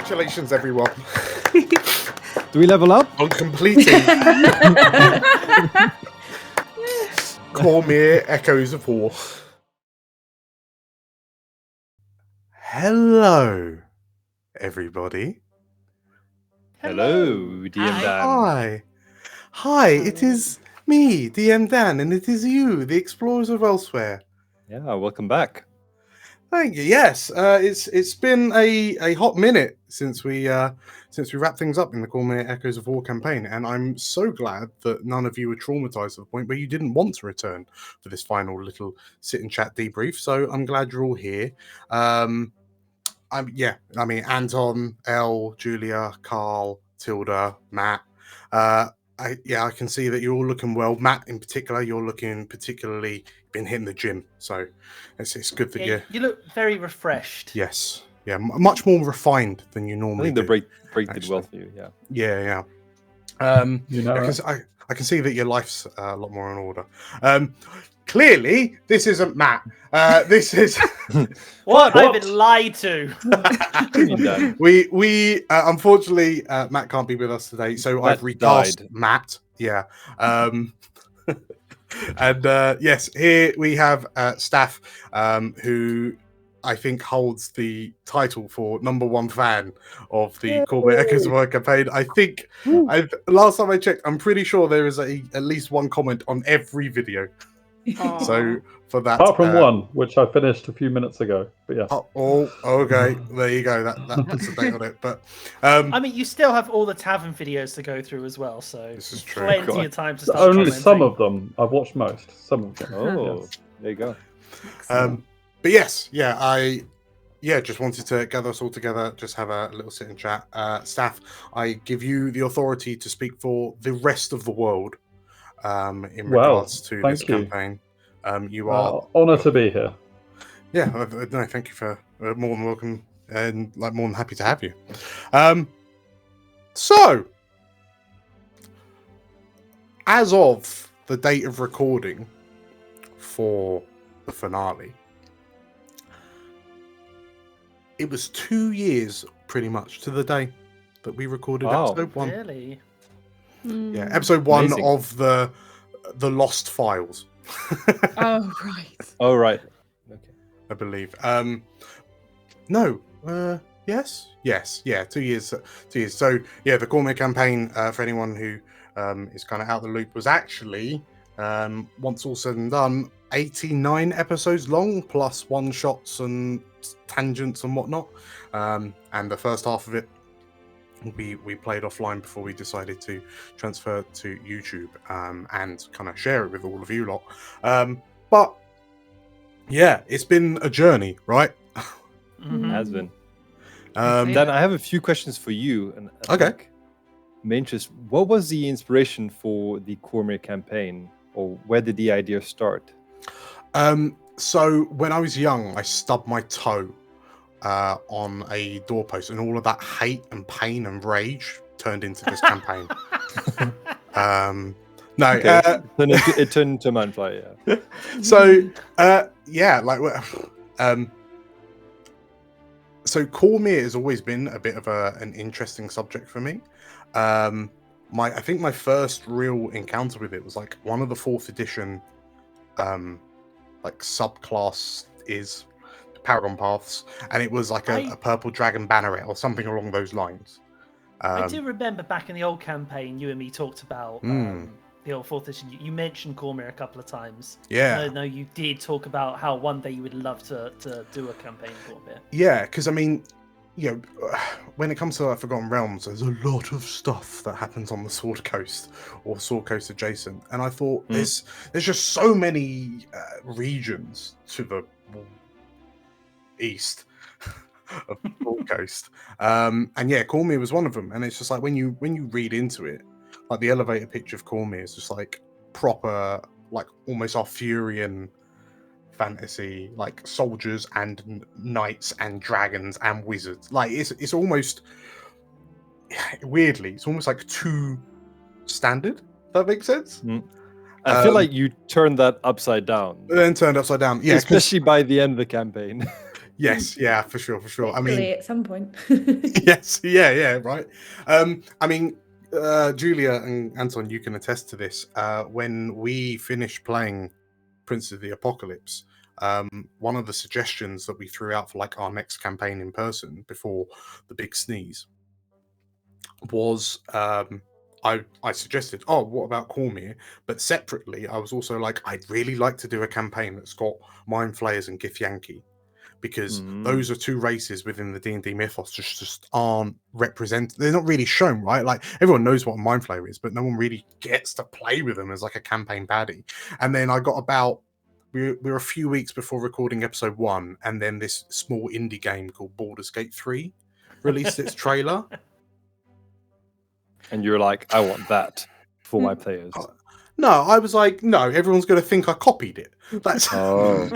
Congratulations, everyone, Do we level up? on completing Cormyr Echoes of War. Hello, everybody. Hello, DM Dan. Hi, it is me, DM Dan, and it is you, the Explorers of Elsewhere. Yeah, welcome back. Thank you. Yes, it's been a hot minute since we wrapped things up in the Cormyr Echoes of War campaign, and I'm so glad that none of you were traumatized to the point where you didn't want to return for this final little sit and chat debrief. So I'm glad you're all here. I mean Anton, Elle, Julia, Carl, Tilda, Matt. I can see that you're all looking well. Matt, in particular, you're looking particularly been hitting the gym, so it's good that you look very refreshed. Yes, much more refined than you I normally think the do. break did well for you. Yeah. I can see that your life's a lot more in order. Clearly, this isn't Matt. This is What? I've been lied to. we unfortunately Matt can't be with us today, so I've recast Matt. Yeah. And yes, here we have Staff, who I think holds the title for #1 fan of the Cormyr Echoes of War campaign. I think last time I checked, I'm pretty sure there is at least one comment on every video. So for that, apart from one, which I finished a few minutes ago. But yeah. Okay. There you go. That puts a date on it. But I mean, you still have all the tavern videos to go through as well, so this is true. Plenty of time to start. Only commenting. some of them. I've watched most. Some of them. Oh, there you go. But yes, I just wanted to gather us all together, just have a little sit and chat. Staff, I give you the authority to speak for the rest of the world in regards to this campaign. You are honoured to be here. Yeah, no, thank you for more than welcome and more than happy to have you. So, as of the date of recording for the finale, it was 2 years pretty much to the day that we recorded episode 1. Really? Yeah, episode 1 Amazing. of the Lost Files. Oh right. Oh right. Okay. I believe. Yes. 2 years. 2 years. So yeah, the Cormyr campaign, for anyone who is kind of out of the loop, was actually once all said and done, 89 episodes long, plus one shots and tangents and whatnot. And the first half of it we played offline before we decided to transfer to YouTube and kind of share it with all of you lot. But yeah, it's been a journey, right? Has been. Um, Dan, I have a few questions for you. And I think main interest, what was the inspiration for the Cormyr campaign, or where did the idea start? So when I was young, I stubbed my toe on a doorpost, and all of that hate and pain and rage turned into this campaign. It turned into a manfly. Yeah. So so Cormyr has always been a bit of an interesting subject for me. I think my first real encounter with it was like one of the 4th edition like subclass is Paragon Paths, and it was like a purple dragon banneret or something along those lines. I do remember back in the old campaign, you and me talked about the old 4th edition. You mentioned Cormyr a couple of times. Yeah. No, you did talk about how one day you would love to do a campaign Cormyr. Yeah, because I mean, when it comes to Forgotten Realms, there's a lot of stuff that happens on the Sword Coast or Sword Coast adjacent, and I thought there's just so many regions to the east of the Sword Coast, and yeah, Cormyr was one of them. And it's just like when you read into it, like the elevator pitch of Cormyr is just like proper, like almost Arthurian fantasy, like soldiers and knights and dragons and wizards. Like it's almost weirdly, it's almost like too standard. If that makes sense. I feel like you turned that upside down. Then turned upside down, yeah, especially by the end of the campaign. Yes, yeah, for sure, for sure. I Hopefully mean, at some point. yes, yeah, right. I mean, Julia and Anton, you can attest to this. When we finished playing Prince of the Apocalypse, one of the suggestions that we threw out for like our next campaign in person before the big sneeze was I suggested, oh, what about Cormyr? But separately, I was also like, I'd really like to do a campaign that's got Mind Flayers and Githyanki, because those are two races within the D&D mythos just aren't represented. They're not really shown, right? Like everyone knows what a Mind Flayer is, but no one really gets to play with them as like a campaign baddie. And then I got about we're a few weeks before recording episode 1, and then this small indie game called Baldur's Gate 3 released its trailer. And you're like, I want that for my players. No, I was like, no, everyone's going to think I copied it. That's Oh.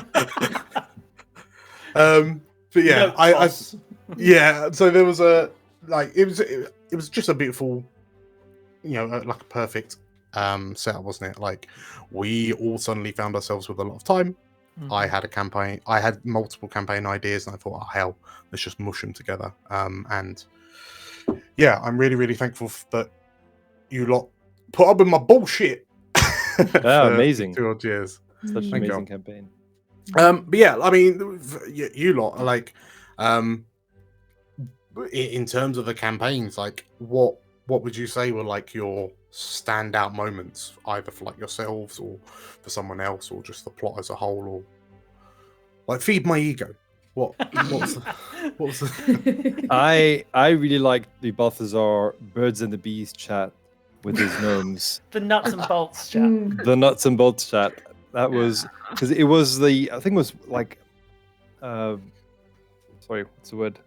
but yeah, No, I boss. yeah. So there was a like it was just a beautiful, like a perfect setup, wasn't it? Like we all suddenly found ourselves with a lot of time. I had a campaign. I had multiple campaign ideas, and I thought, oh hell, let's just mush them together. And yeah, I'm really, really thankful that you lot put up with my bullshit. Yeah, amazing. 2 odd years. Such an Thank you. amazing campaign. But yeah, I mean, you lot are like, in terms of the campaigns, like, what would you say were like your standout moments, either for like yourselves or for someone else, or just the plot as a whole, or like feed my ego? What was the... I really liked the Balthazar Birds and the Bees chat with his gnomes. The nuts and bolts chat. The nuts and bolts chat. That was because it was I think it was like, sorry, what's the word?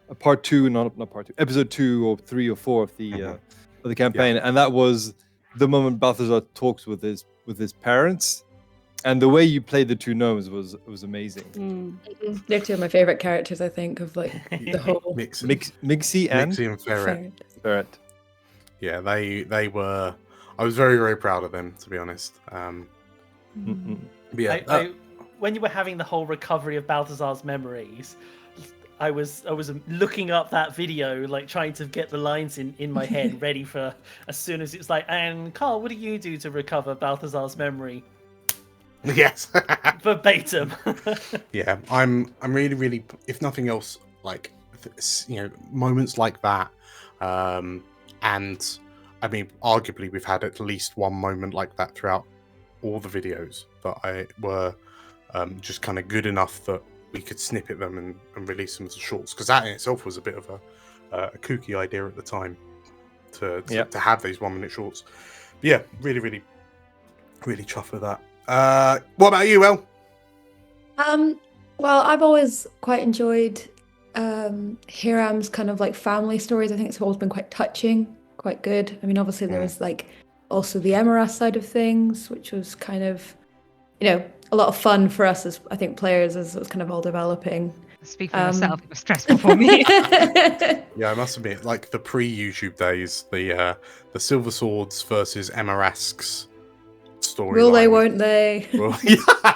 A part 2, not part 2, episode 2 or 3 or 4 of the campaign, and that was the moment Balthazar talks with his parents, and the way you played the 2 gnomes was amazing. They're 2 of my favorite characters, I think, of like the whole Mixie and Ferret. Yeah, they were. I was very, very proud of them, to be honest. Yeah, when you were having the whole recovery of Balthazar's memories, I was looking up that video, like trying to get the lines in my head ready for as soon as it's like, and Carl, what do you do to recover Balthazar's memory? Yes. Verbatim. Yeah, I'm really, really, if nothing else, like, moments like that. And I mean, arguably, we've had at least one moment like that throughout all the videos that were just kind of good enough that we could snippet them and release them as shorts, because that in itself was a bit of a kooky idea at the time to have these 1-minute shorts. But yeah, really, really, really chuffed with that. What about you, El? Well, I've always quite enjoyed Hiram's kind of like family stories. I think it's always been quite touching, quite good. I mean, obviously there was like also the Emaras side of things, which was kind of, a lot of fun for us as, I think, players as it was kind of all developing. Speak for yourself. It was stressful for me. Yeah, I must admit, like the pre-YouTube days, the Silver Swords versus Emarasks story. Will they, won't they? Well,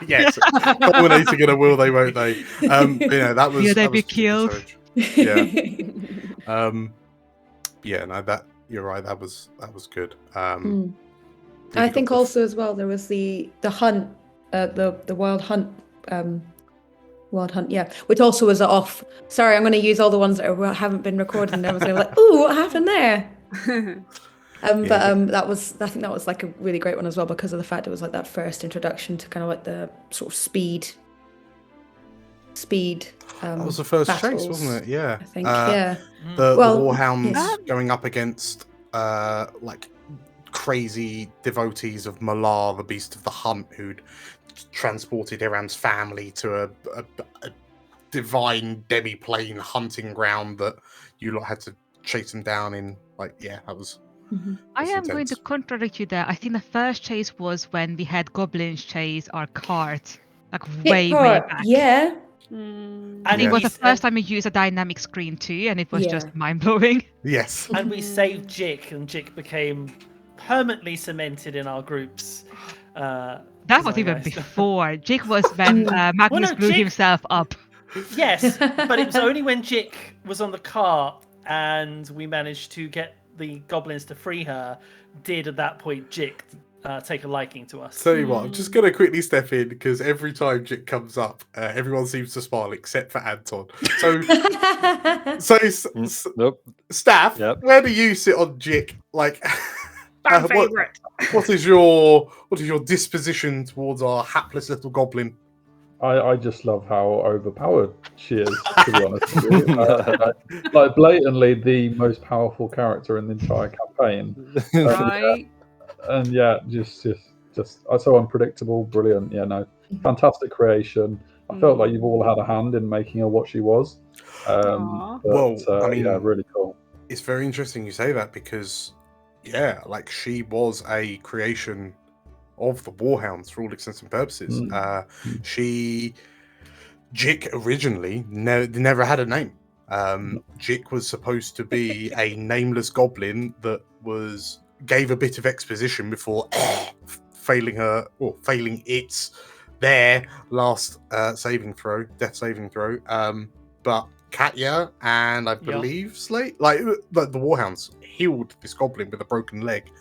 yes, culminating in a will they, won't they? That was. Will they that be was killed? Yeah. Yeah, no, that you're right. That was good. I think also as well there was the hunt, the wild hunt. Wild Hunt, yeah, which also was off. Sorry, I'm going to use all the ones that haven't been recorded, and everyone's going to be like, "Ooh, what happened there?" But I think that was like a really great one as well, because of the fact it was like that first introduction to kind of like the sort of speed. That was the first battles, chase, wasn't it? Yeah, I think. Yeah. The Warhounds going up against like crazy devotees of Malar, the Beast of the Hunt, who'd transported Iran's family to a divine demi-plane hunting ground that you lot had to chase them down in. Like, yeah, that was. I am going to contradict you there. I think the first chase was when we had goblins chase our cart, like way back. Yeah. I think it was the first time we used a dynamic screen too, and it was just mind-blowing. Yes. And we saved Jik, and Jik became permanently cemented in our groups. That was even before. Jik was when Magnus blew himself up. Yes, but it was only when Jick was on the cart and we managed to get the goblins to free her, did at that point Jick take a liking to us. Tell you what, I'm just going to quickly step in because every time Jick comes up, everyone seems to smile except for Anton. So, Nope. Staff, Yep. where do you sit on Jick? Like, Fan favourite. what is your disposition towards our hapless little goblin? I just love how overpowered she is, to be honest with you. Like, blatantly the most powerful character in the entire campaign. Right. And yeah, just so unpredictable, brilliant. Yeah, no, fantastic creation. I felt like you've all had a hand in making her what she was. Aw. I mean, yeah, really cool. It's very interesting you say that because, yeah, like she was a creation of the Warhounds for all intents and purposes. Jick originally never had a name. Jick was supposed to be a nameless goblin that gave a bit of exposition before failing their last death saving throw. But Katya and I believe Slate, like the Warhounds, healed this goblin with a broken leg.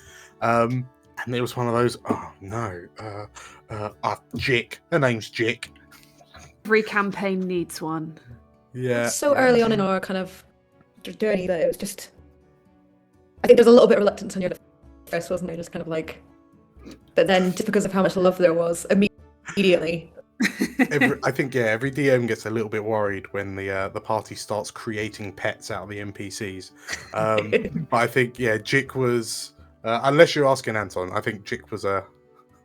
And it was one of those, oh no, Jick. Her name's Jick. Every campaign needs one. Yeah. So early on in our kind of journey that it was just... I think there's a little bit of reluctance on your first, wasn't there? Just kind of like... But then, just because of how much love there was, immediately... I think, every DM gets a little bit worried when the party starts creating pets out of the NPCs. But I think, Jick was... unless you're asking Anton, I think Jick was a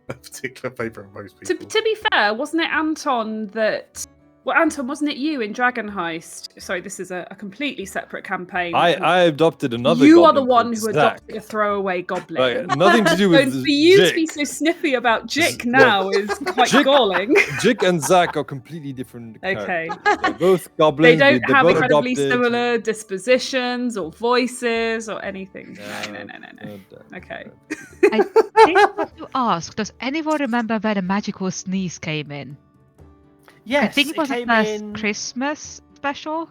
particular favourite of most people. To be fair, wasn't it Anton that... Well, Anton, wasn't it you in Dragon Heist? Sorry, this is a completely separate campaign. I adopted another You goblin are the one called who Zach. adopted a throwaway goblin. Right, nothing to do with So for you Jick. to be so sniffy about Jick now is quite galling. Jick and Zach are completely different Okay. characters. They're both goblins. They don't they're have both incredibly adopted. similar dispositions or voices or anything. No. Okay. I think I have to ask, does anyone remember where the magical sneeze came in? Yes, I think it was the came first in... Christmas special.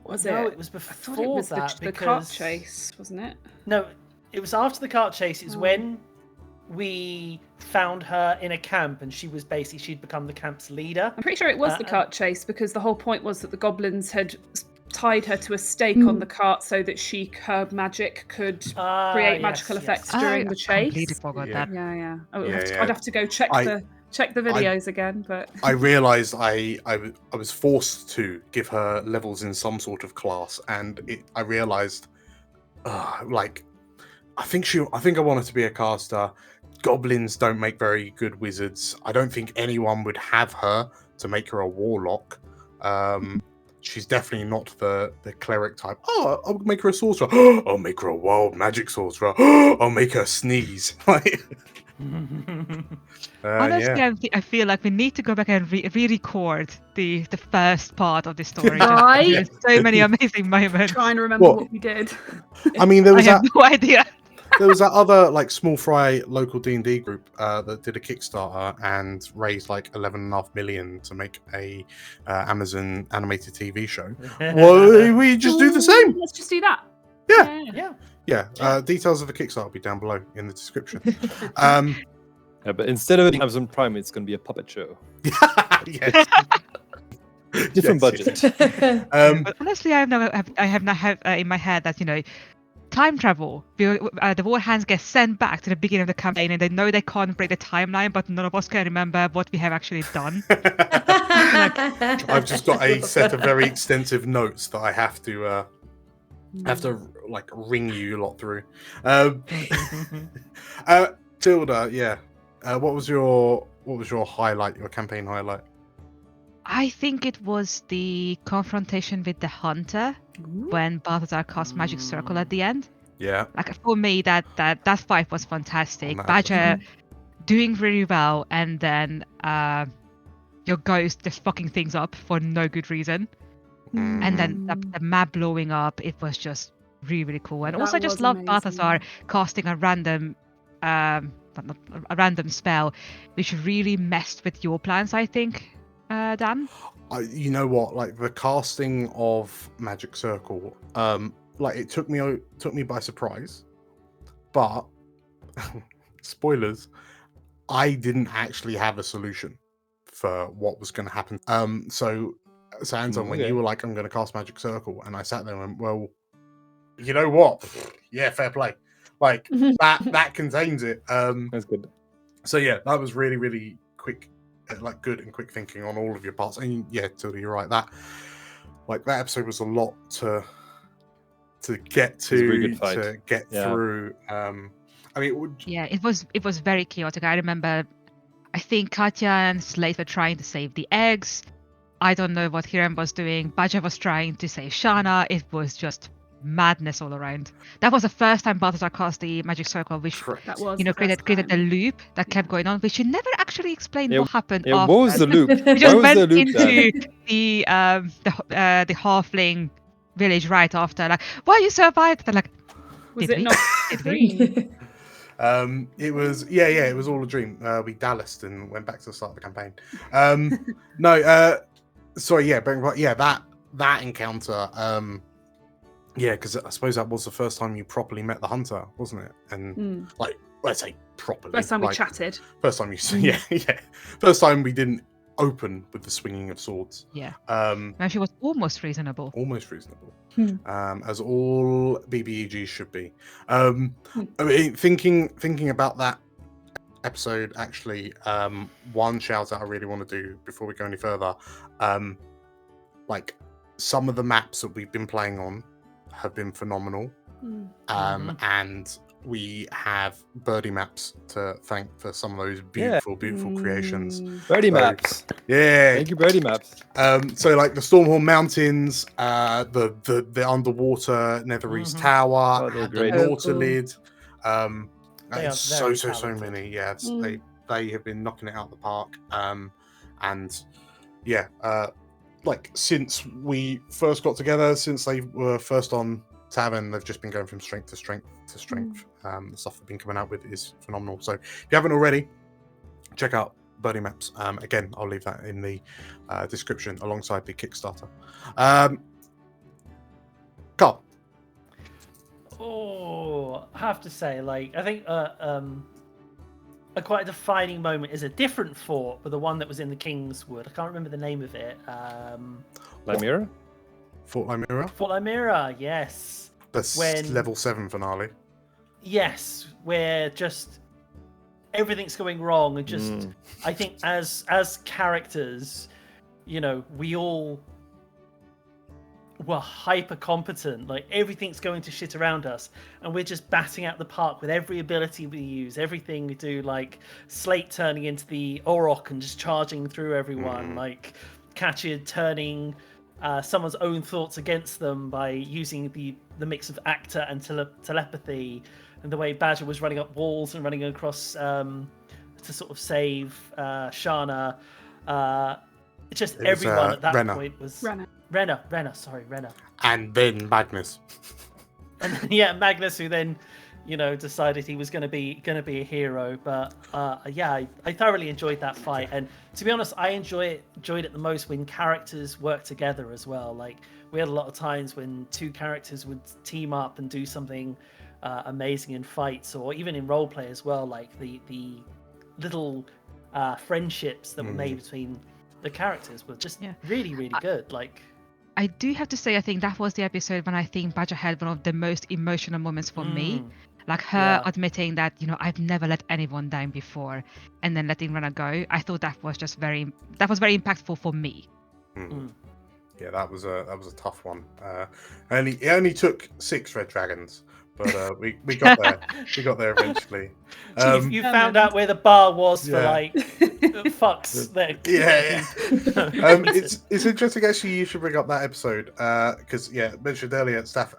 Was No, it? it was I before thought it was that. the cart chase, wasn't it? No, it was after the cart chase. It's when we found her in a camp and she'd become the camp's leader. I'm pretty sure it was the cart chase because the whole point was that the goblins had tied her to a stake on the cart so that her magic could create magical effects during the chase. I completely forgot that. Yeah. Yeah, I'd have to go check the videos again, but I realised I was forced to give her levels in some sort of class, and I realised, I think I wanted to be a caster. Goblins don't make very good wizards. I don't think anyone would have her to make her a warlock. She's definitely not the cleric type. Oh, I'll make her a sorcerer. I'll make her a wild magic sorcerer. I'll make her sneeze. Honestly, I feel like we need to go back and re-record the first part of the story. Right. There's so many amazing moments. trying to remember what we did. I mean, there I was have no idea. there was that other small fry local D&D group that did a Kickstarter and raised 11.5 million to make a Amazon animated TV show. Well, we just do the same. Let's just do that. Yeah. Details of the Kickstarter will be down below in the description. Yeah, but instead of Amazon Prime, it's going to be a puppet show. Yes. Different budget. But honestly, I have now in my head that time travel. The Warhands get sent back to the beginning of the campaign, and they know they can't break the timeline, but none of us can remember what we have actually done. I've just got a set of very extensive notes that I have to ring you lot through. Tilda, yeah. What was your highlight? Your campaign highlight? I think it was the confrontation with the hunter when Balthazar cast Magic Circle at the end. Yeah. For me, that fight was fantastic. Imagine. Badger doing really well, and then your ghost just fucking things up for no good reason. And then the map blowing up, it was just really, really cool. And That also I just was love amazing. Balthazar casting a random spell, which really messed with your plans, I think. Dan? You know what? Like the casting of Magic Circle, like it took me by surprise. But spoilers, I didn't actually have a solution for what was going to happen. So Anton, when you were like, "I'm going to cast Magic Circle," and I sat there and went, "Well, you know what? Yeah, fair play. Like that contains it." That's good. So yeah, that was really, really quick, like good and quick thinking on all of your parts. And yeah, Tilda, you're right. That episode was a lot to get to get through. I mean, it was very chaotic. I remember, I think Katya and Slate were trying to save the eggs. I don't know what Hiram was doing. Badger was trying to save Shana. It was just madness all around. That was the first time Balthazar cast the Magic Circle, which That was created a loop that kept going on, which you never actually explained what happened. What was the loop? We just went into the halfling village right after, like, why you survived? They're like, was it not a dream? It was it was all a dream. We Dallased and went back to the start of the campaign. That encounter. Because I suppose that was the first time you properly met the hunter, wasn't it? And like, let's say properly. First time we chatted. First time First time we didn't open with the swinging of swords. Yeah. And she was almost reasonable. As all BBEGs should be. I mean, thinking about that episode, actually, one shout out I really want to do before we go any further. Like some of the maps that we've been playing on have been phenomenal. And we have Birdie Maps to thank for some of those beautiful creations. Birdie Maps. Yeah. Thank you, Birdie Maps. So like the Stormhorn Mountains, the underwater Netherese Tower, the Nautilid. So many. Yeah, they have been knocking it out of the park. And yeah, like since we first got together, since they were first on Tavern, they've just been going from strength to strength to strength. The stuff they've been coming out with is phenomenal. So if you haven't already, check out Birdie Maps. Again, I'll leave that in the description alongside the Kickstarter. Carl. Oh, I have to say, like, I think a quite defining moment is a different fort, but the one that was in the Kingswood. I can't remember the name of it. Lymira? Fort Lymira? Fort Lymira, yes. The level 7 finale. Yes, where just everything's going wrong, and just I think as characters, we all were hyper competent. Like everything's going to shit around us, and we're just batting out the park with every ability we use, everything we do. Like Slate turning into the Auroch and just charging through everyone. Like Katya turning someone's own thoughts against them by using the mix of actor and telepathy, and the way Badger was running up walls and running across to sort of save Shana. Everyone at that Renna. point was Renna. Sorry, Renna. And then Magnus. And then, Magnus, who then, decided he was going to be a hero. But I thoroughly enjoyed that fight. And to be honest, I enjoyed it the most when characters work together as well. Like we had a lot of times when two characters would team up and do something amazing in fights, or even in roleplay as well. Like the little friendships that were made between the characters were just really, really good. Like, I do have to say, I think that was the episode when I think Badger had one of the most emotional moments for me. Like her admitting that, I've never let anyone down before, and then letting Renna go. I thought that was very impactful for me. Yeah, that was a tough one. It only took 6 red dragons, but we got there. We got there eventually. You found out where the bar was for like fucks there. Yeah. It's interesting actually. You should bring up that episode because mentioned earlier, Steph.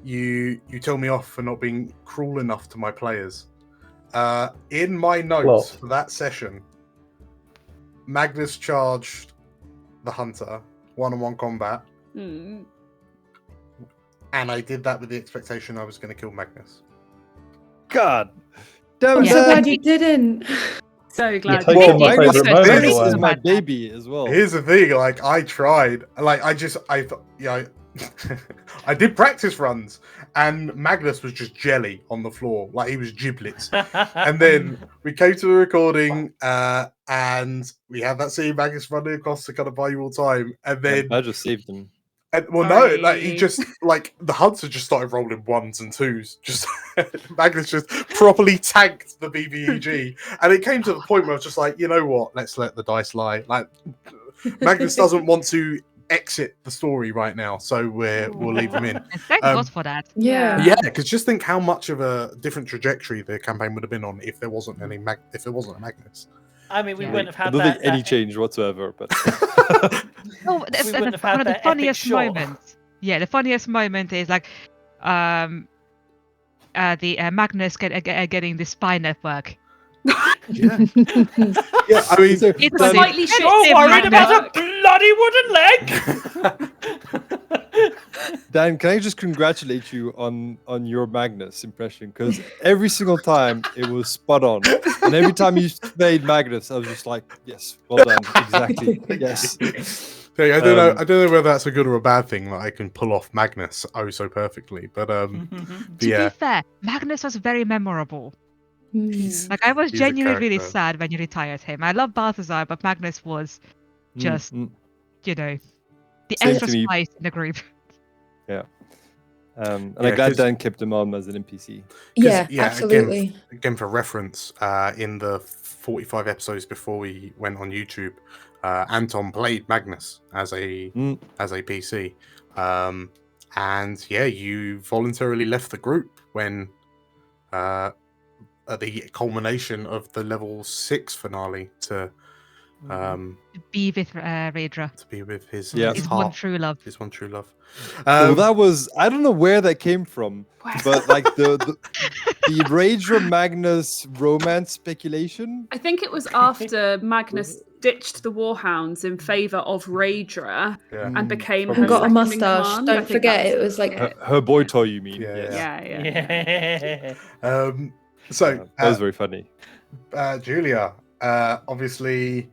You tell me off for not being cruel enough to my players. In my notes for that session, Magnus charged the hunter 1-on-1 combat. And I did that with the expectation I was going to kill Magnus. God. I'm so glad you didn't. So glad. Take Yeah. on my Well, favourite well, moment Magnus away. is my About that. baby as well. Here's the thing, like I tried, like I thought, I did practice runs, and Magnus was just jelly on the floor, like he was giblets. And then we came to the recording, and we had that scene Magnus running across to kind of buy you all time, and then I just saved him. and, well, Sorry. no, like he just like the Hunter just started rolling ones and twos. Just Magnus just properly tanked the BBEG, and it came to the point where I was just like, you know what? Let's let the dice lie. Like Magnus doesn't want to exit the story right now, so we'll leave him in. And thank God for that. Yeah. Yeah, because just think how much of a different trajectory the campaign would have been on if there wasn't a Magnus. I mean, we Yeah. wouldn't have I had don't that. think any that- change whatsoever, but Oh, We wouldn't have had one of the that epic funniest shot. moments. Yeah, the funniest moment is like, the Magnus getting the spy network. Yeah, yeah. I mean, So, It was Dan, Slightly a- short. You're worried about Magnus. a bloody wooden leg. Dan, can I just congratulate you on your Magnus impression? Because every single time it was spot on, and every time you played Magnus, I was just like, yes, well done, exactly, yes. I don't know. I don't know whether that's a good or a bad thing that I can pull off Magnus so perfectly. But To yeah, be fair, Magnus was very memorable. Mm. Like I was He's a genuinely really character. sad when you retired him. I love Balthazar, but Magnus was just, Mm, you know, the Same extra to me. spice in the group. and I'm Yeah, glad 'cause- Dan kept him on as an NPC. Yeah, yeah, absolutely. again for reference, in the 45 episodes before we went on YouTube, Anton played Magnus as a Mm. PC, and yeah, you voluntarily left the group when at the culmination of the level 6 finale to Be with Raedra, be with his, Yeah. his his one heart, true love. his one true love. Well, that was, I don't know where that came from, but like the Rager Magnus romance speculation. I think it was after Magnus ditched the Warhounds in favour of Raedra yeah. and became Probably. her And got a second in mustache. command. I Don't think forget, that it was like Her boy toy, you mean? Yeah, Yes. Yeah. So That was very funny. Julia, obviously,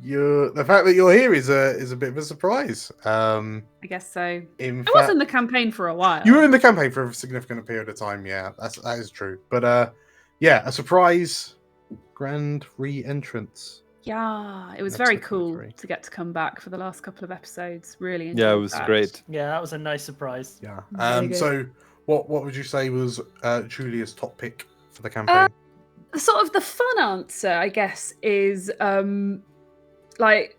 the fact that you're here is a bit of a surprise. I guess so. In I fact, was in the campaign for a while. you were in the campaign for a significant period of time. Yeah, that is true. But yeah, a surprise grand re-entrance. Yeah, it was Episode very cool 23. to get to come back for the last couple of episodes. Really enjoyed Yeah, it was that. great. Yeah, that was a nice surprise. Yeah. Very good. So, what would you say was Julia's top pick for the campaign? Sort of the fun answer, I guess, is like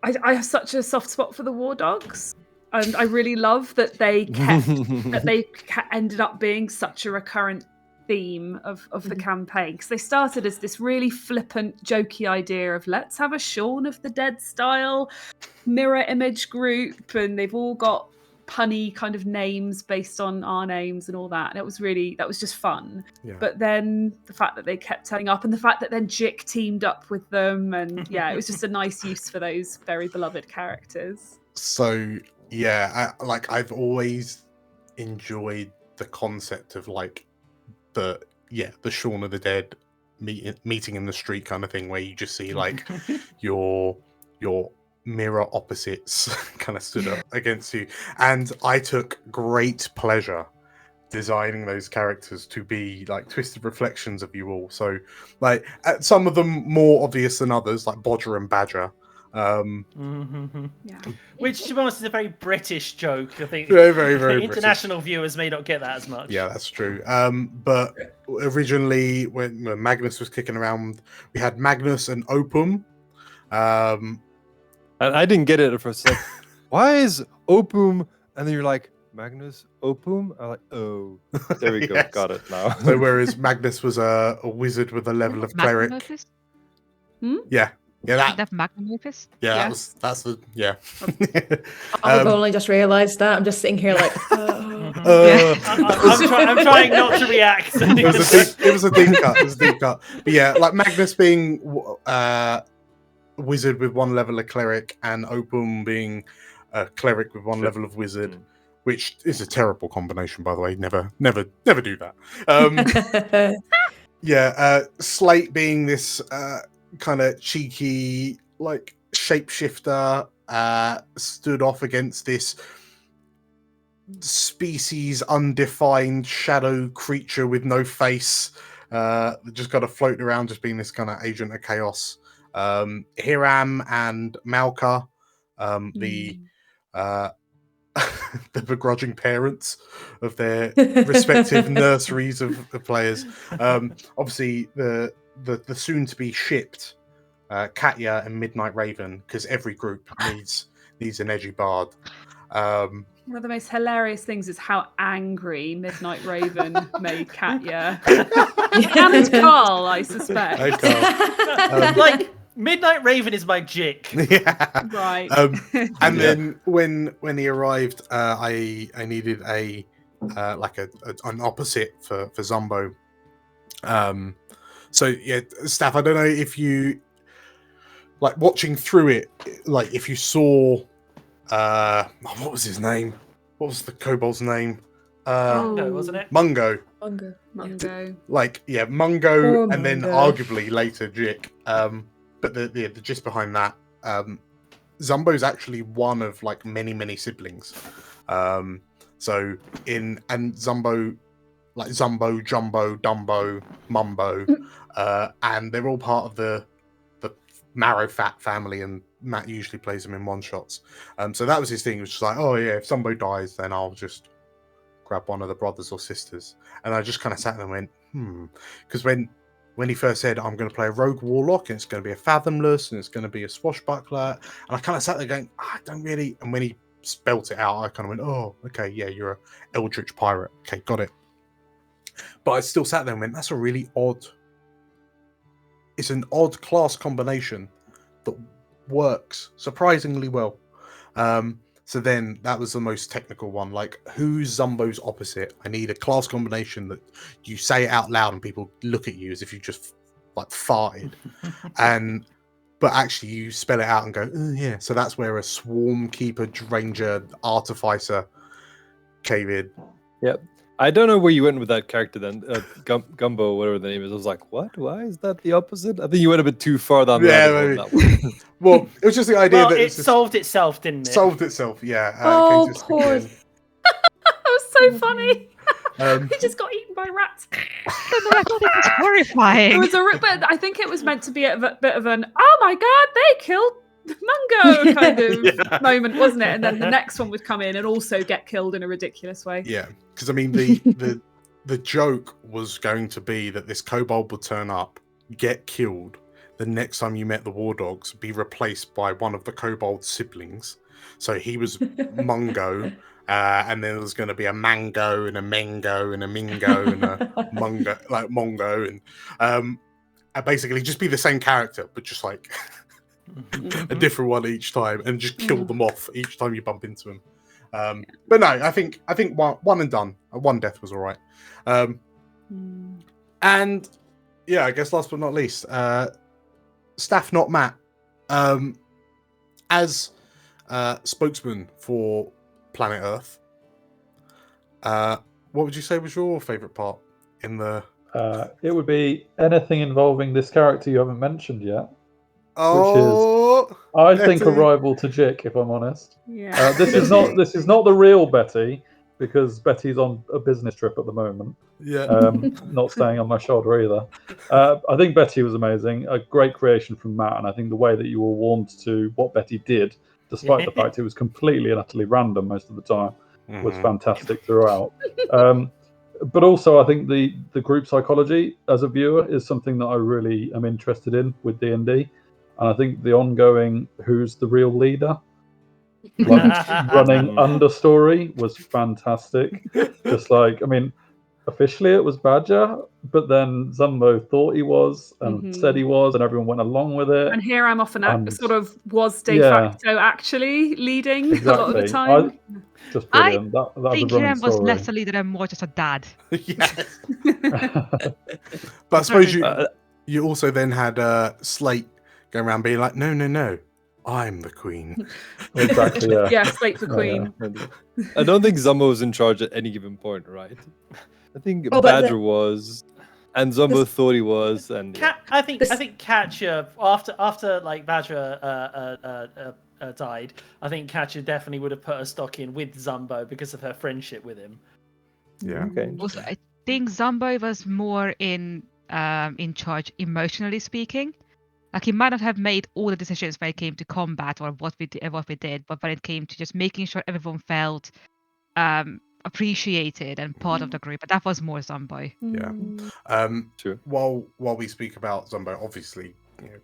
I have such a soft spot for the War Dogs, and I really love that they kept that they ended up being such a recurrent theme of the campaign, because they started as this really flippant, jokey idea of let's have a Shaun of the Dead style mirror image group, and they've all got punny kind of names based on our names and all that, and that was just fun. Yeah. But then the fact that they kept turning up, and the fact that then Jick teamed up with them, and yeah, it was just a nice use for those very beloved characters. So yeah, I've always enjoyed the concept of like the Shaun of the Dead meeting in the street kind of thing, where you just see like your mirror opposites kind of stood up against you, and I took great pleasure designing those characters to be like twisted reflections of you all. So like some of them more obvious than others, like Bodger and Badger. Yeah. Which, to be honest, is a very British joke. I think Very, very, very international viewers may not get that as much. Yeah, that's true. But originally, when Magnus was kicking around, we had Magnus and Opum. And I didn't get it at first. Like, why is Opum? And then you're like, Magnus Opum? I'm like, oh, there we go, Yes. got it now. So whereas Magnus was a wizard with a level of cleric. Magnamorphous? Yeah, that. That Magnamorphous? Yeah, Yes. that's the yeah. I've only just realised that. I'm just sitting here like, oh. I'm trying not to react. It was a deep cut. It was a deep cut. But yeah, like Magnus being wizard with one level of cleric, and Opum being a cleric with one level of wizard, which is a terrible combination, by the way. Never do that. Slate being this kind of cheeky, like shapeshifter, stood off against this species undefined shadow creature with no face, that just got to float around, just being this kind of agent of chaos. Hiram and Malka, the the begrudging parents of their respective nurseries of players. Obviously, the soon to be shipped Katya and Midnight Raven, because every group needs an edgy bard. One of the most hilarious things is how angry Midnight Raven made Katya. And Carl, I suspect. Hey, Carl. Like, Midnight Raven is my jick. Yeah. Right. And then when he arrived, I needed a like an opposite for Zumbo. So yeah, Steph, I don't know if you like watching through it, like if you saw what was his name? What was the kobold's name? Mungo, wasn't it? Mungo. Mungo. Like, yeah, Mungo, Poor and then Mungo. arguably later Jick. But the gist behind that, Zumbo's actually one of like many siblings. So Zumbo, like Zumbo, Jumbo, Dumbo, Mumbo, and they're all part of the Marrow Fat family, and Matt usually plays them in one shots. So that was his thing. It was just like, oh yeah, if Zumbo dies, then I'll just grab one of the brothers or sisters. And I just kind of sat there and went, because when he first said, I'm going to play a rogue warlock, and it's going to be a fathomless, and it's going to be a swashbuckler, and I kind of sat there going, I don't really. And when he spelt it out, I kind of went, oh, okay, yeah, you're a eldritch pirate. Okay, got it. But I still sat there and went, that's a really odd. It's an odd class combination that works surprisingly well. So then that was the most technical one. Like, who's Zumbo's opposite? I need a class combination that you say it out loud and people look at you as if you just like farted. But actually you spell it out and go, oh, yeah. So that's where a swarm keeper, ranger, artificer came in. Yep. I don't know where you went with that character then. Gumbo, whatever the name is. I was like, what? Why is that the opposite? I think you went a bit too far down the rabbit hole on that one. Well, it was just the idea that it solved itself, didn't it? Solved itself, yeah. Oh, poor. That was so funny. Um, He just got eaten by rats. It's horrifying. But I think it was meant to be a bit of an, oh my god, they killed Mungo kind of moment, wasn't it? And then the next one would come in and also get killed in a ridiculous way. Yeah, because I mean the joke was going to be that this kobold would turn up, get killed. The next time you met the war dogs, be replaced by one of the kobold siblings. So he was Mungo, and then there was going to be a Mango and a Mengo and a Mingo and a Mungo, like Mongo, and basically just be the same character, but just like a different one each time, and just kill them off each time you bump into them. But no, I think one and done. One death was all right. And yeah, I guess last but not least, Staff not Matt, as spokesman for Planet Earth. What would you say was your favourite part in the? It would be anything involving this character you haven't mentioned yet. Oh, I think a rival to Jick, if I'm honest. Yeah. This is not the real Betty, because Betty's on a business trip at the moment. yeah. Not staying on my shoulder either. I think Betty was amazing. A great creation from Matt, and I think the way that you were warmed to what Betty did, despite the fact it was completely and utterly random most of the time, was fantastic throughout. But also, I think the group psychology as a viewer is something that I really am interested in with D&D. And I think the ongoing who's the real leader, like running understory, was fantastic. Just like, I mean, officially it was Badger, but then Zumbo thought he was and said he was, and everyone went along with it. And here I'm often sort of was de facto actually leading a lot of the time. Just brilliant. That I was think a running Hiram was story. less a leader and more just a dad. Yes. But I suppose you also then had Slate going around being like, no, I'm the queen. Exactly, yeah. Yeah, Slate the Queen. I don't think Zumbo was in charge at any given point, right? I think Oh, but Badger was. And Zombo thought he was, and I think Catcher after like Badger died, I think Catcher definitely would have put her stock in with Zumbo because of her friendship with him. Yeah. okay. Also, I think Zumbo was more in charge emotionally speaking. Like he might not have made all the decisions when it came to combat or what we did, but when it came to just making sure everyone felt appreciated and part of the group, but that was more Zumbo. Yeah. True. While we speak about Zumbo, obviously, you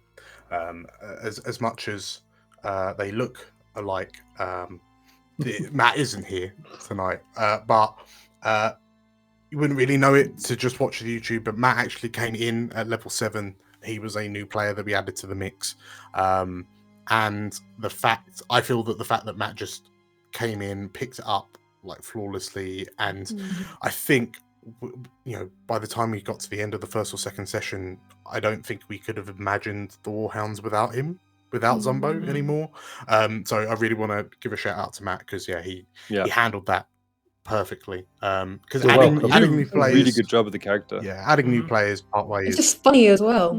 know, as much as they look alike, Matt isn't here tonight, but you wouldn't really know it to just watch the YouTube. But Matt actually came in at level 7. He was a new player that we added to the mix, and I feel that the fact that Matt just came in, picked it up like flawlessly, and I think, you know, by the time we got to the end of the first or second session, I don't think we could have imagined the Warhounds without him, without Zumbo anymore. So I really want to give a shout out to Matt because he handled that perfectly. Because adding new players, really good job with the character. Yeah, adding new players partway It's is just funny as well.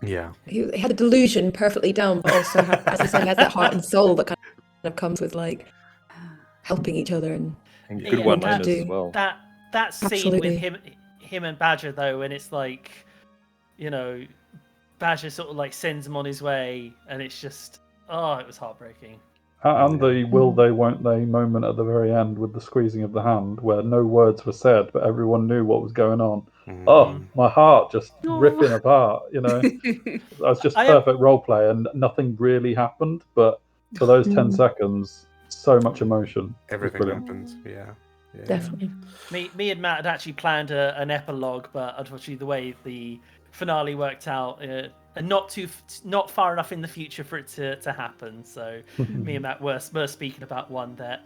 yeah. He had a delusion perfectly down, but also, as you said, he has that heart and soul that kind of comes with like helping each other and good one-liners as well. That scene Absolutely. with him and Badger though, and it's like, you know, Badger sort of like sends him on his way, and it's just it was heartbreaking. And the will they, won't they moment at the very end with the squeezing of the hand, where no words were said, but everyone knew what was going on. Oh, my heart just ripping apart, you know. That was just perfect roleplay, and nothing really happened, but for those 10 seconds, so much emotion. Everything happened, yeah. Definitely. Me and Matt had actually planned an epilogue, but unfortunately the way the finale worked out, and not far enough in the future for it to happen. So me and Matt were speaking about one that.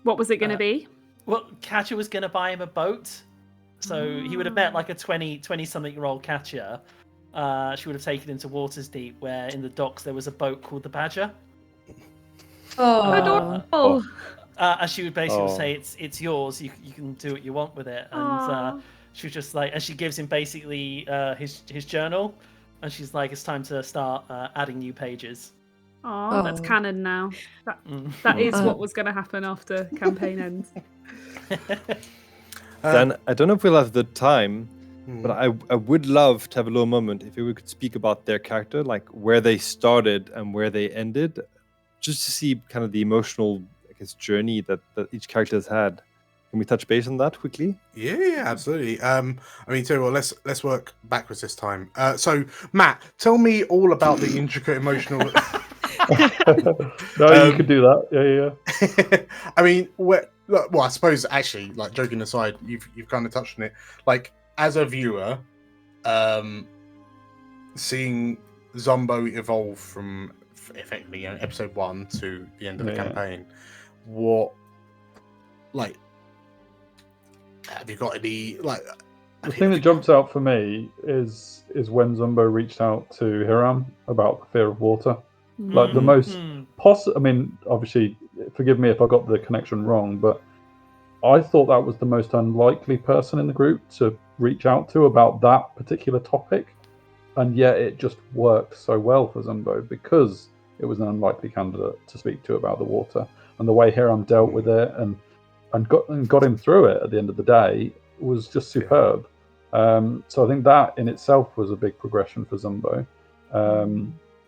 What was it going to be? Well, Catcher was going to buy him a boat, so he would have met like a 20-something-year-old Catcher. She would have taken him to Waters Deep, where in the docks there was a boat called the Badger. Adorable. And she would basically say, "It's yours. You can do what you want with it." And she was just like, and she gives him basically his journal, and she's like, "It's time to start adding new pages." Oh, that's canon now. That is what was going to happen after campaign ends. Dan, I don't know if we'll have the time, but I would love to have a little moment if we could speak about their character, like where they started and where they ended, just to see kind of the emotional, I guess, journey that each character has had. Can we touch base on that quickly? Yeah, absolutely. I mean, tell you what, let's work backwards this time. So, Matt, tell me all about the intricate emotional. No, you could do that. Yeah. I mean, well, I suppose actually, like joking aside, you've kind of touched on it. Like as a viewer, seeing Zombo evolve from effectively episode 1 to the end of the campaign, what, like, have you got any like? The thing that jumps out for me is when Zumbo reached out to Hiram about the fear of water. Like the most I mean, obviously, forgive me if I got the connection wrong, but I thought that was the most unlikely person in the group to reach out to about that particular topic, and yet it just worked so well for Zumbo because it was an unlikely candidate to speak to about the water, and the way Hiram dealt with it and got him through it at the end of the day was just superb. So I think that in itself was a big progression for Zumbo,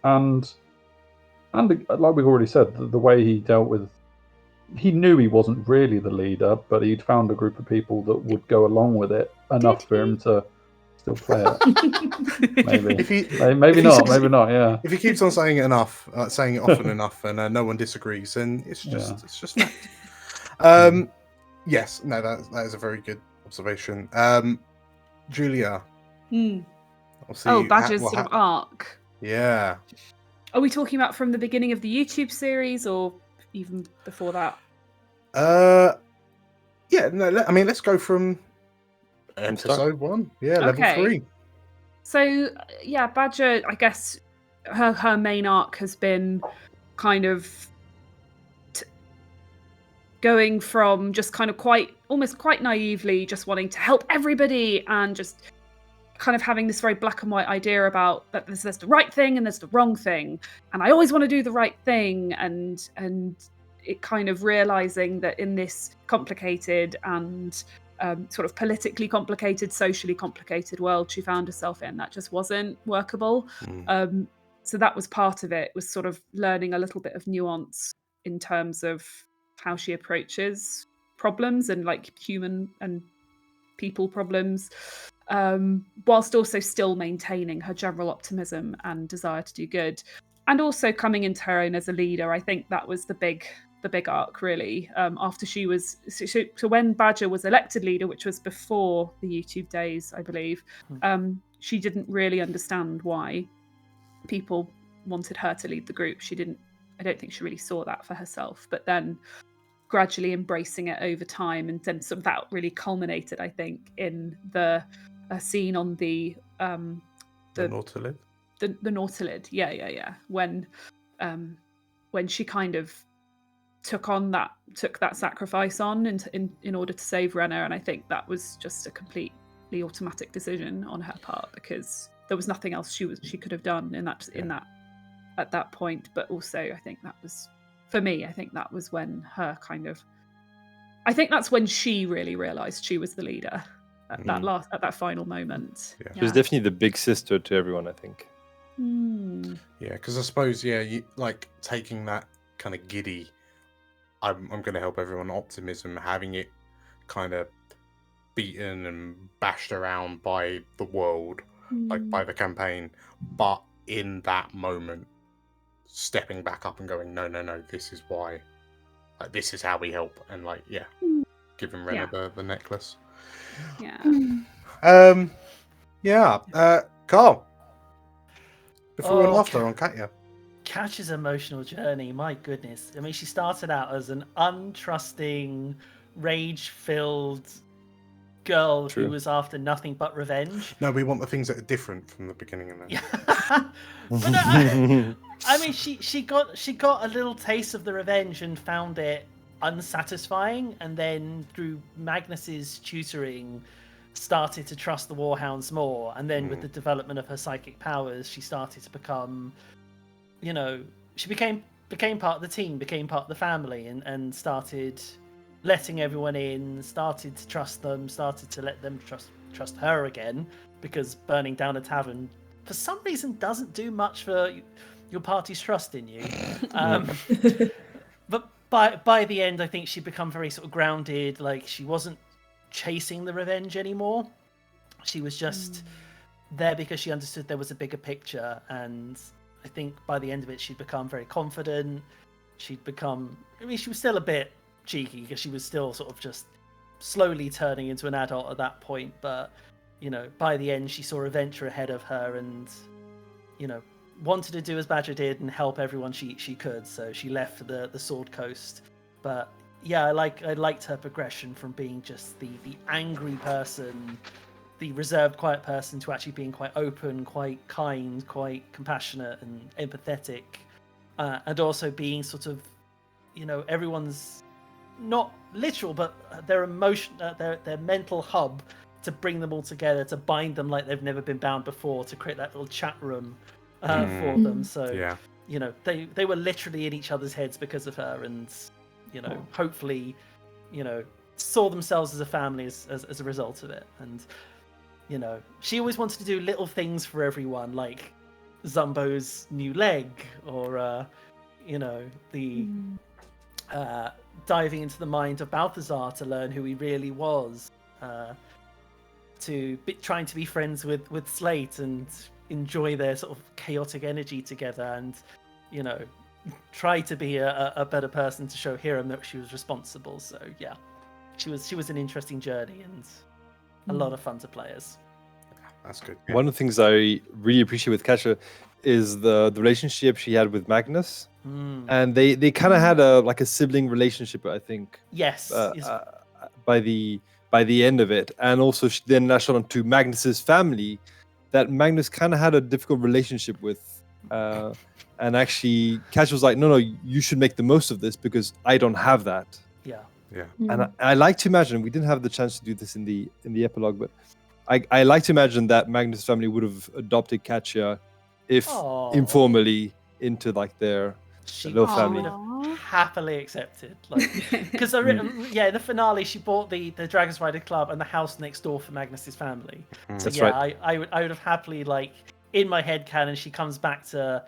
and like we've already said, the way he dealt with, he knew he wasn't really the leader, but he'd found a group of people that would go along with it enough for him to still play it. Maybe not. Yeah. If he keeps on saying it enough, saying it often enough, and no one disagrees, then it's just fact. Yes, no, that is a very good observation. Julia. Badger's sort of arc. Yeah. Are we talking about from the beginning of the YouTube series or even before that? Yeah, no, I mean, let's go from episode 1. Yeah, level 3. So, yeah, Badger, I guess her main arc has been kind of going from just kind of almost quite naively just wanting to help everybody and just kind of having this very black and white idea about that there's the right thing and there's the wrong thing, and I always want to do the right thing, and it kind of realizing that in this complicated and sort of politically complicated, socially complicated world she found herself in, that just wasn't workable. So that was part of it, was sort of learning a little bit of nuance in terms of how she approaches problems and like human and people problems, whilst also still maintaining her general optimism and desire to do good, and also coming into her own as a leader. I think that was the big arc, really. After she was so when Badger was elected leader, which was before the YouTube days, I believe, she didn't really understand why people wanted her to lead the group. I don't think she really saw that for herself, but then gradually embracing it over time, and then sort of that really culminated, I think, in the scene on the Nautilid. The Nautilid, yeah. When she kind of took that sacrifice on in order to save Renner, and I think that was just a completely automatic decision on her part, because there was nothing else she could have done in that at that point. But also, I think that was, for me, I think that was when I think that's when she really realized she was the leader at that final moment. Yeah. She was definitely the big sister to everyone, I think. Yeah, because I suppose, you like taking that kind of giddy, I'm going to help everyone optimism, having it kind of beaten and bashed around by the world, like by the campaign, but in that moment, stepping back up and going, no, this is why, like, this is how we help, and like, giving Renner the necklace. Carl, before we left her on Katya. Katya's emotional journey, my goodness. I mean, she started out as an untrusting, rage-filled girl who was after nothing but revenge. No, we want the things that are different from the beginning and then. But no, I mean, she got a little taste of the revenge and found it unsatisfying, and then through Magnus's tutoring, started to trust the Warhounds more, and then with the development of her psychic powers, she started to become, she became part of the team, became part of the family, and started letting everyone in, started to trust them, started to let them trust her again, because burning down a tavern for some reason doesn't do much for your party's trust in you. But by the end, I think she'd become very sort of grounded. Like, she wasn't chasing the revenge anymore. She was just there because she understood there was a bigger picture, and I think by the end of it, she'd become very confident. She'd become, I mean, she was still a bit cheeky because she was still sort of just slowly turning into an adult at that point, but by the end she saw a venture ahead of her, and wanted to do as Badger did and help everyone she could, so she left for the Sword Coast. But I liked her progression from being just the angry person, the reserved quiet person, to actually being quite open, quite kind, quite compassionate and empathetic, and also being sort of everyone's not literal, but their emotion, their mental hub, to bring them all together, to bind them like they've never been bound before, to create that little chat room for them. So they were literally in each other's heads because of her, and hopefully saw themselves as a family as a result of it. And she always wanted to do little things for everyone, like Zumbo's new leg, or diving into the mind of Balthazar to learn who he really was, trying to be friends with Slate and enjoy their sort of chaotic energy together, and try to be a better person to show Hiram that she was responsible. So she was an interesting journey and a lot of fun to play as. That's good. One of the things I really appreciate with Katya is the relationship she had with Magnus, and they kind of had a sibling relationship, I think. Yes. By the end of it, and also she then lashed on to Magnus's family, that Magnus kind of had a difficult relationship with, and actually Katya was like, no, you should make the most of this because I don't have that. Yeah. Yeah. And I like to imagine, we didn't have the chance to do this in the epilogue, but I like to imagine that Magnus' family would have adopted Katja if informally into like their She little would family. have happily accepted, because in the finale she bought the Dragons Rider Club and the house next door for Magnus's family. So That's right. I would have happily, in my head canon, she comes back to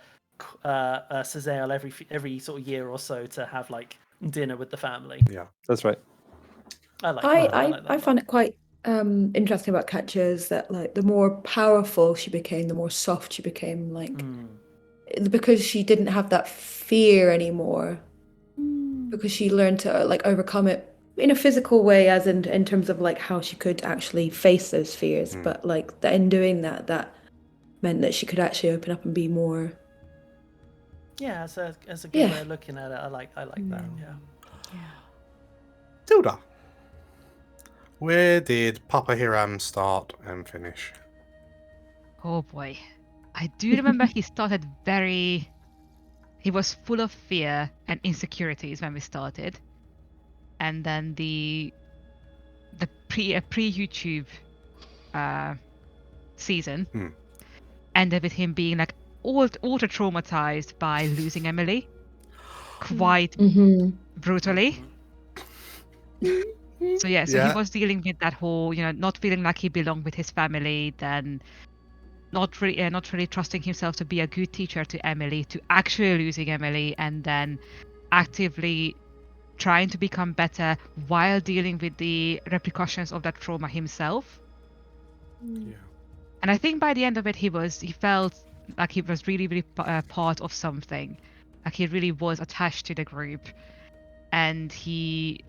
Césaire every sort of year or so to have dinner with the family. Yeah, that's right. I find it quite interesting about Katja is that the more powerful she became, the more soft she became. Because she didn't have that fear anymore. Because she learned to overcome it in a physical way, as in terms of how she could actually face those fears. But in doing that meant that she could actually open up and be more. Yeah, as a good way of looking at it, I like that. Yeah. Tilda, where did Papa Hiram start and finish? Oh boy. I do remember he started he was full of fear and insecurities when we started. And then the pre-YouTube season ended with him being ultra traumatized by losing Emily quite brutally. So he was dealing with that whole, not feeling like he belonged with his family, then not really trusting himself to be a good teacher to Emily, to actually losing Emily, and then actively trying to become better while dealing with the repercussions of that trauma himself. Yeah. And I think by the end of it, he felt like he was really, really part of something. Like he really was attached to the group. And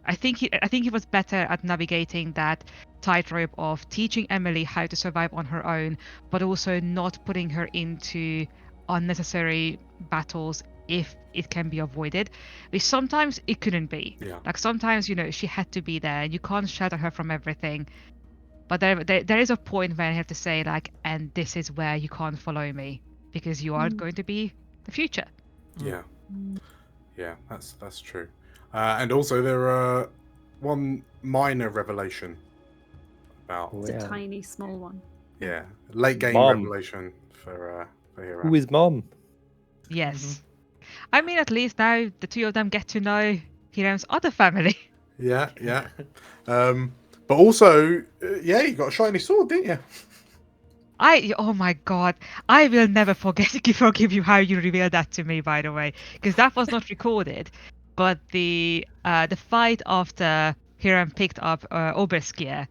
I think he was better at navigating that tightrope of teaching Emily how to survive on her own, but also not putting her into unnecessary battles if it can be avoided. Which sometimes it couldn't be. Yeah. Sometimes, she had to be there. You can't shelter her from everything. But there is a point where I have to say, and this is where you can't follow me, because you aren't going to be the future. Yeah. Yeah, that's true. And also there are one minor revelation about It's a tiny, small one. Yeah, late game Mom. revelation for Hiram. Who is Mom? Yes. I mean, at least now the two of them get to know Hiram's other family. Yeah. But also, you got a shiny sword, didn't you? Oh my god, I will never forgive you how you revealed that to me, by the way, because that was not recorded. But the fight after Hiram picked up Oberskier,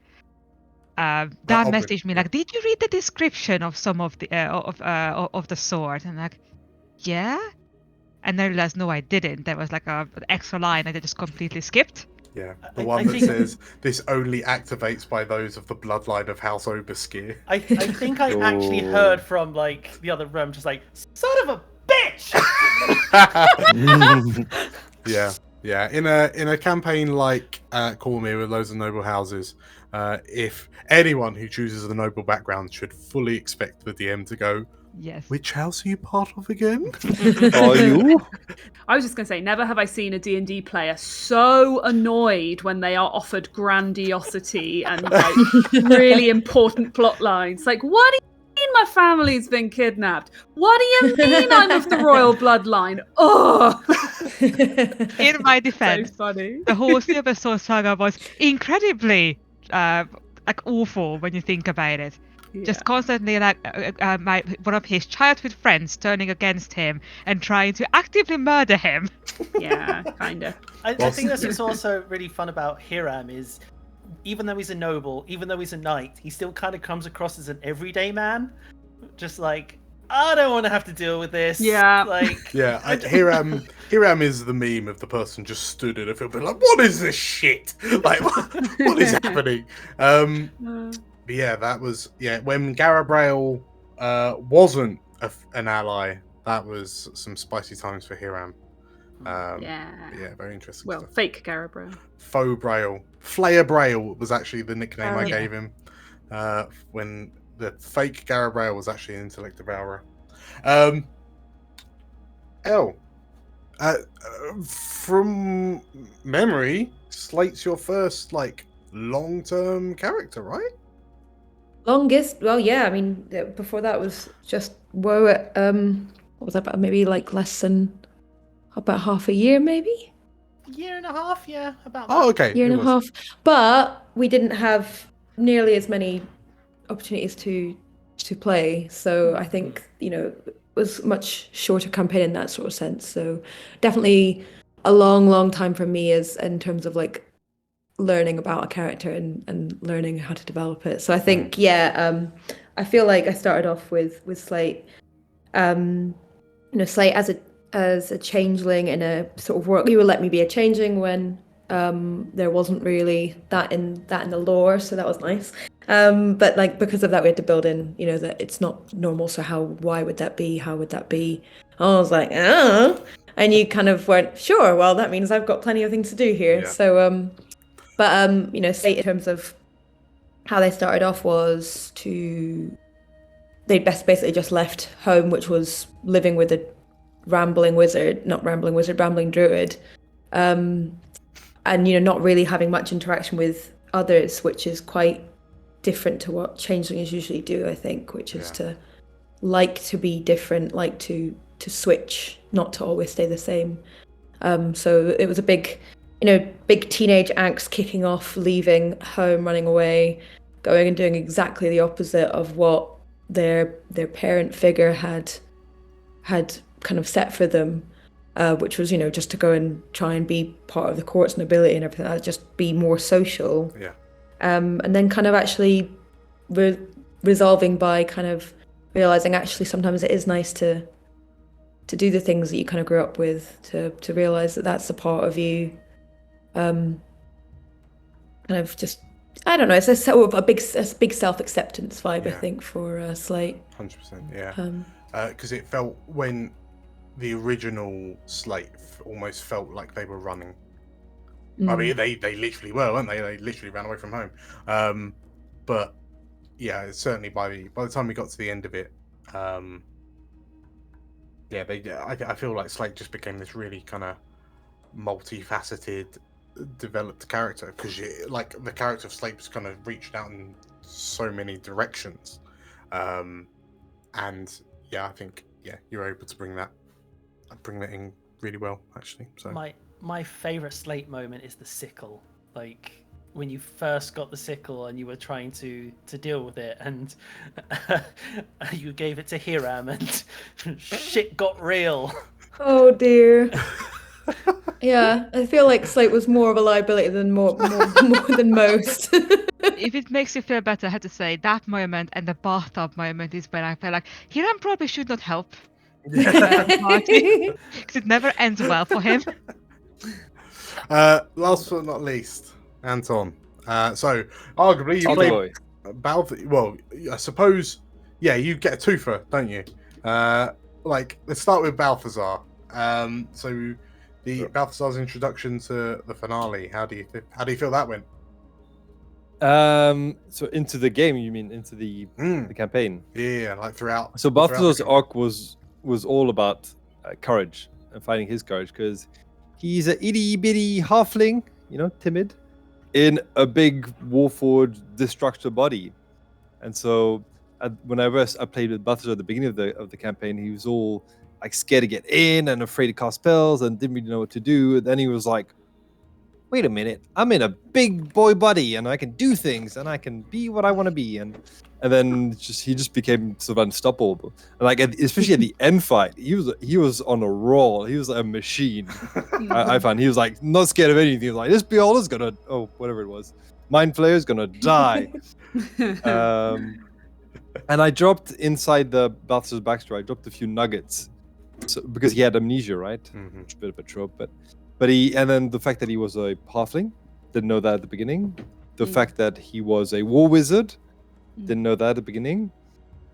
Dan messaged me did you read the description of some of the of the sword? And yeah, and then I realized no, I didn't. There was an extra line I just completely skipped. Yeah, the one that says this only activates by those of the bloodline of House Oberskier. I think I actually heard from the other room, just son of a bitch. Yeah. In a campaign like Cormyr with loads of noble houses, if anyone who chooses the noble background should fully expect the DM to go, yes, which house are you part of again? Are you? I was just going to say, never have I seen a D&D player so annoyed when they are offered grandiosity and really important plot lines. What do you mean my family's been kidnapped? What do you mean I'm of the royal bloodline? Oh! In my defense, so funny. The whole Silver Sword saga was incredibly awful when you think about it. Yeah. Just constantly one of his childhood friends turning against him and trying to actively murder him. Yeah, kind of. I think that's what's also really fun about Hiram is, even though he's a noble, even though he's a knight, he still kind of comes across as an everyday man. Just I don't want to have to deal with this. Yeah. Hiram is the meme of the person just stood in a field, what is this shit? What is happening? But yeah, that was when Garabrael wasn't an ally. That was some spicy times for Hiram. Very interesting. Well, stuff. fake Garabrael. Faux Braille. Flair Braille was actually the nickname I gave him. When the fake Garabrael was actually an intellect devourer. From memory, Slate's your first like long-term character, right? Longest, well, yeah. I mean, before that was just WoW at what was that, about maybe like less than about half a year, maybe Year and a half, yeah, about Oh, that. okay. year it and a was. half. But we didn't have nearly as many opportunities to play, so I think it was much shorter campaign in that sort of sense. So definitely a long time for me is in terms of like learning about a character and learning how to develop it. So I think I feel like I started off with Slate, Slate as a changeling in a sort of world. You would let me be a changeling when there wasn't really that in the lore, so that was nice. But like because of that, we had to build in, that it's not normal. So why would that be? How would that be? I was like, and you kind of weren't sure. Well, that means I've got plenty of things to do here. Yeah. So Slate in terms of how they started off was they basically just left home, which was living with a rambling druid, and not really having much interaction with others, which is quite different to what changelings usually do, I think, which is to like to be different, like to switch, not to always stay the same. So it was a big teenage angst kicking off, leaving home, running away, going and doing exactly the opposite of what their parent figure had kind of set for them, which was just to go and try and be part of the court's nobility and everything. That just be more social. Yeah. And then kind of actually resolving by kind of realizing actually sometimes it is nice to do the things that you kind of grew up with, to realize that that's a part of you. Kind of just, I don't know, it's a sort of a big self-acceptance vibe, I think, for Slate. 100%, yeah. Because it felt, when the original Slate almost felt like they were running. I mean, they literally were, weren't they? They literally ran away from home. But yeah, certainly by the time we got to the end of it, I feel like Slate just became this really kind of multifaceted, developed character, because like the character of Slate was kind of reached out in so many directions, and I think you're able to bring that in really well, actually. So my favorite Slate moment is the sickle, like when you first got the sickle and you were trying to deal with it, and you gave it to Hiram and shit got real. Oh dear. Yeah, I feel like Slate was more of a liability than more than most. If it makes you feel better, I have to say that moment and the bathtub moment is when I feel like Hiram probably should not help. Because it never ends well for him. Last but not least, Anton. So arguably you play Balthazar. Well, I suppose, you get a twofer, don't you? Let's start with Balthazar. So Balthazar's introduction to the finale. How do you feel that went? So into the game, you mean into the campaign? Yeah, like throughout. So Balthazar's arc was all about courage and finding his courage, because he's a itty bitty halfling, timid, in a big warforged destructor body. And so whenever I played with Balthazar at the beginning of the campaign, he was all like scared to get in and afraid to cast spells and didn't really know what to do. And then he was like, wait a minute, I'm in a big boy body and I can do things and I can be what I want to be. And then he just became sort of unstoppable. And like especially at the end fight, he was on a roll. He was a machine. I found he was like not scared of anything. He was like, this Beholder's is gonna whatever it was, Mind Flayer's gonna die. And I dropped inside the Balthazar's backstory. I dropped a few nuggets, because he had amnesia, right? Mm-hmm. Which is a bit of a trope, but and then the fact that he was a halfling, didn't know that at the beginning. The fact that he was a war wizard, didn't know that at the beginning.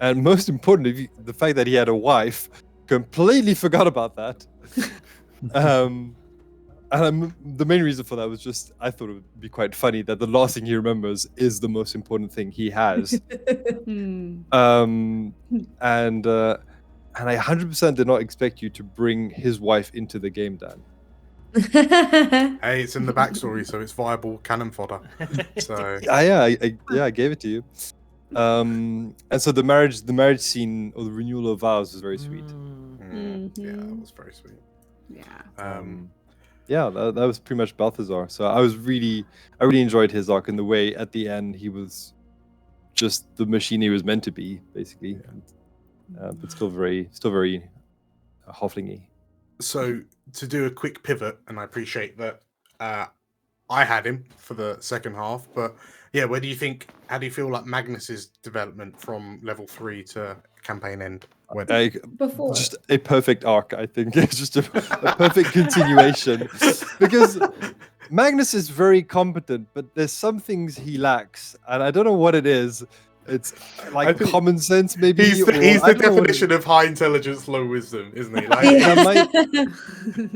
And most importantly, the fact that he had a wife, completely forgot about that. And the main reason for that was just, I thought it would be quite funny that the last thing he remembers is the most important thing he has. And I 100% did not expect you to bring his wife into the game, Dan. Hey, it's in the backstory, so it's viable canon fodder. So I gave it to you. And so the marriage scene or the renewal of vows is very sweet. yeah, that was very sweet. Yeah. Yeah, that was pretty much Balthazar. So I really enjoyed his arc in the way at the end he was just the machine he was meant to be, basically. But still very Hofflingy. So to do a quick pivot, and I appreciate that I had him for the second half, but yeah, how do you feel like Magnus's development from level 3 to campaign end went? Before. Just a perfect arc, I think. It's just a perfect continuation. Because Magnus is very competent, but there's some things he lacks, and I don't know what it is. It's like common sense, maybe. He's the definition of high intelligence, low wisdom, isn't he? Like,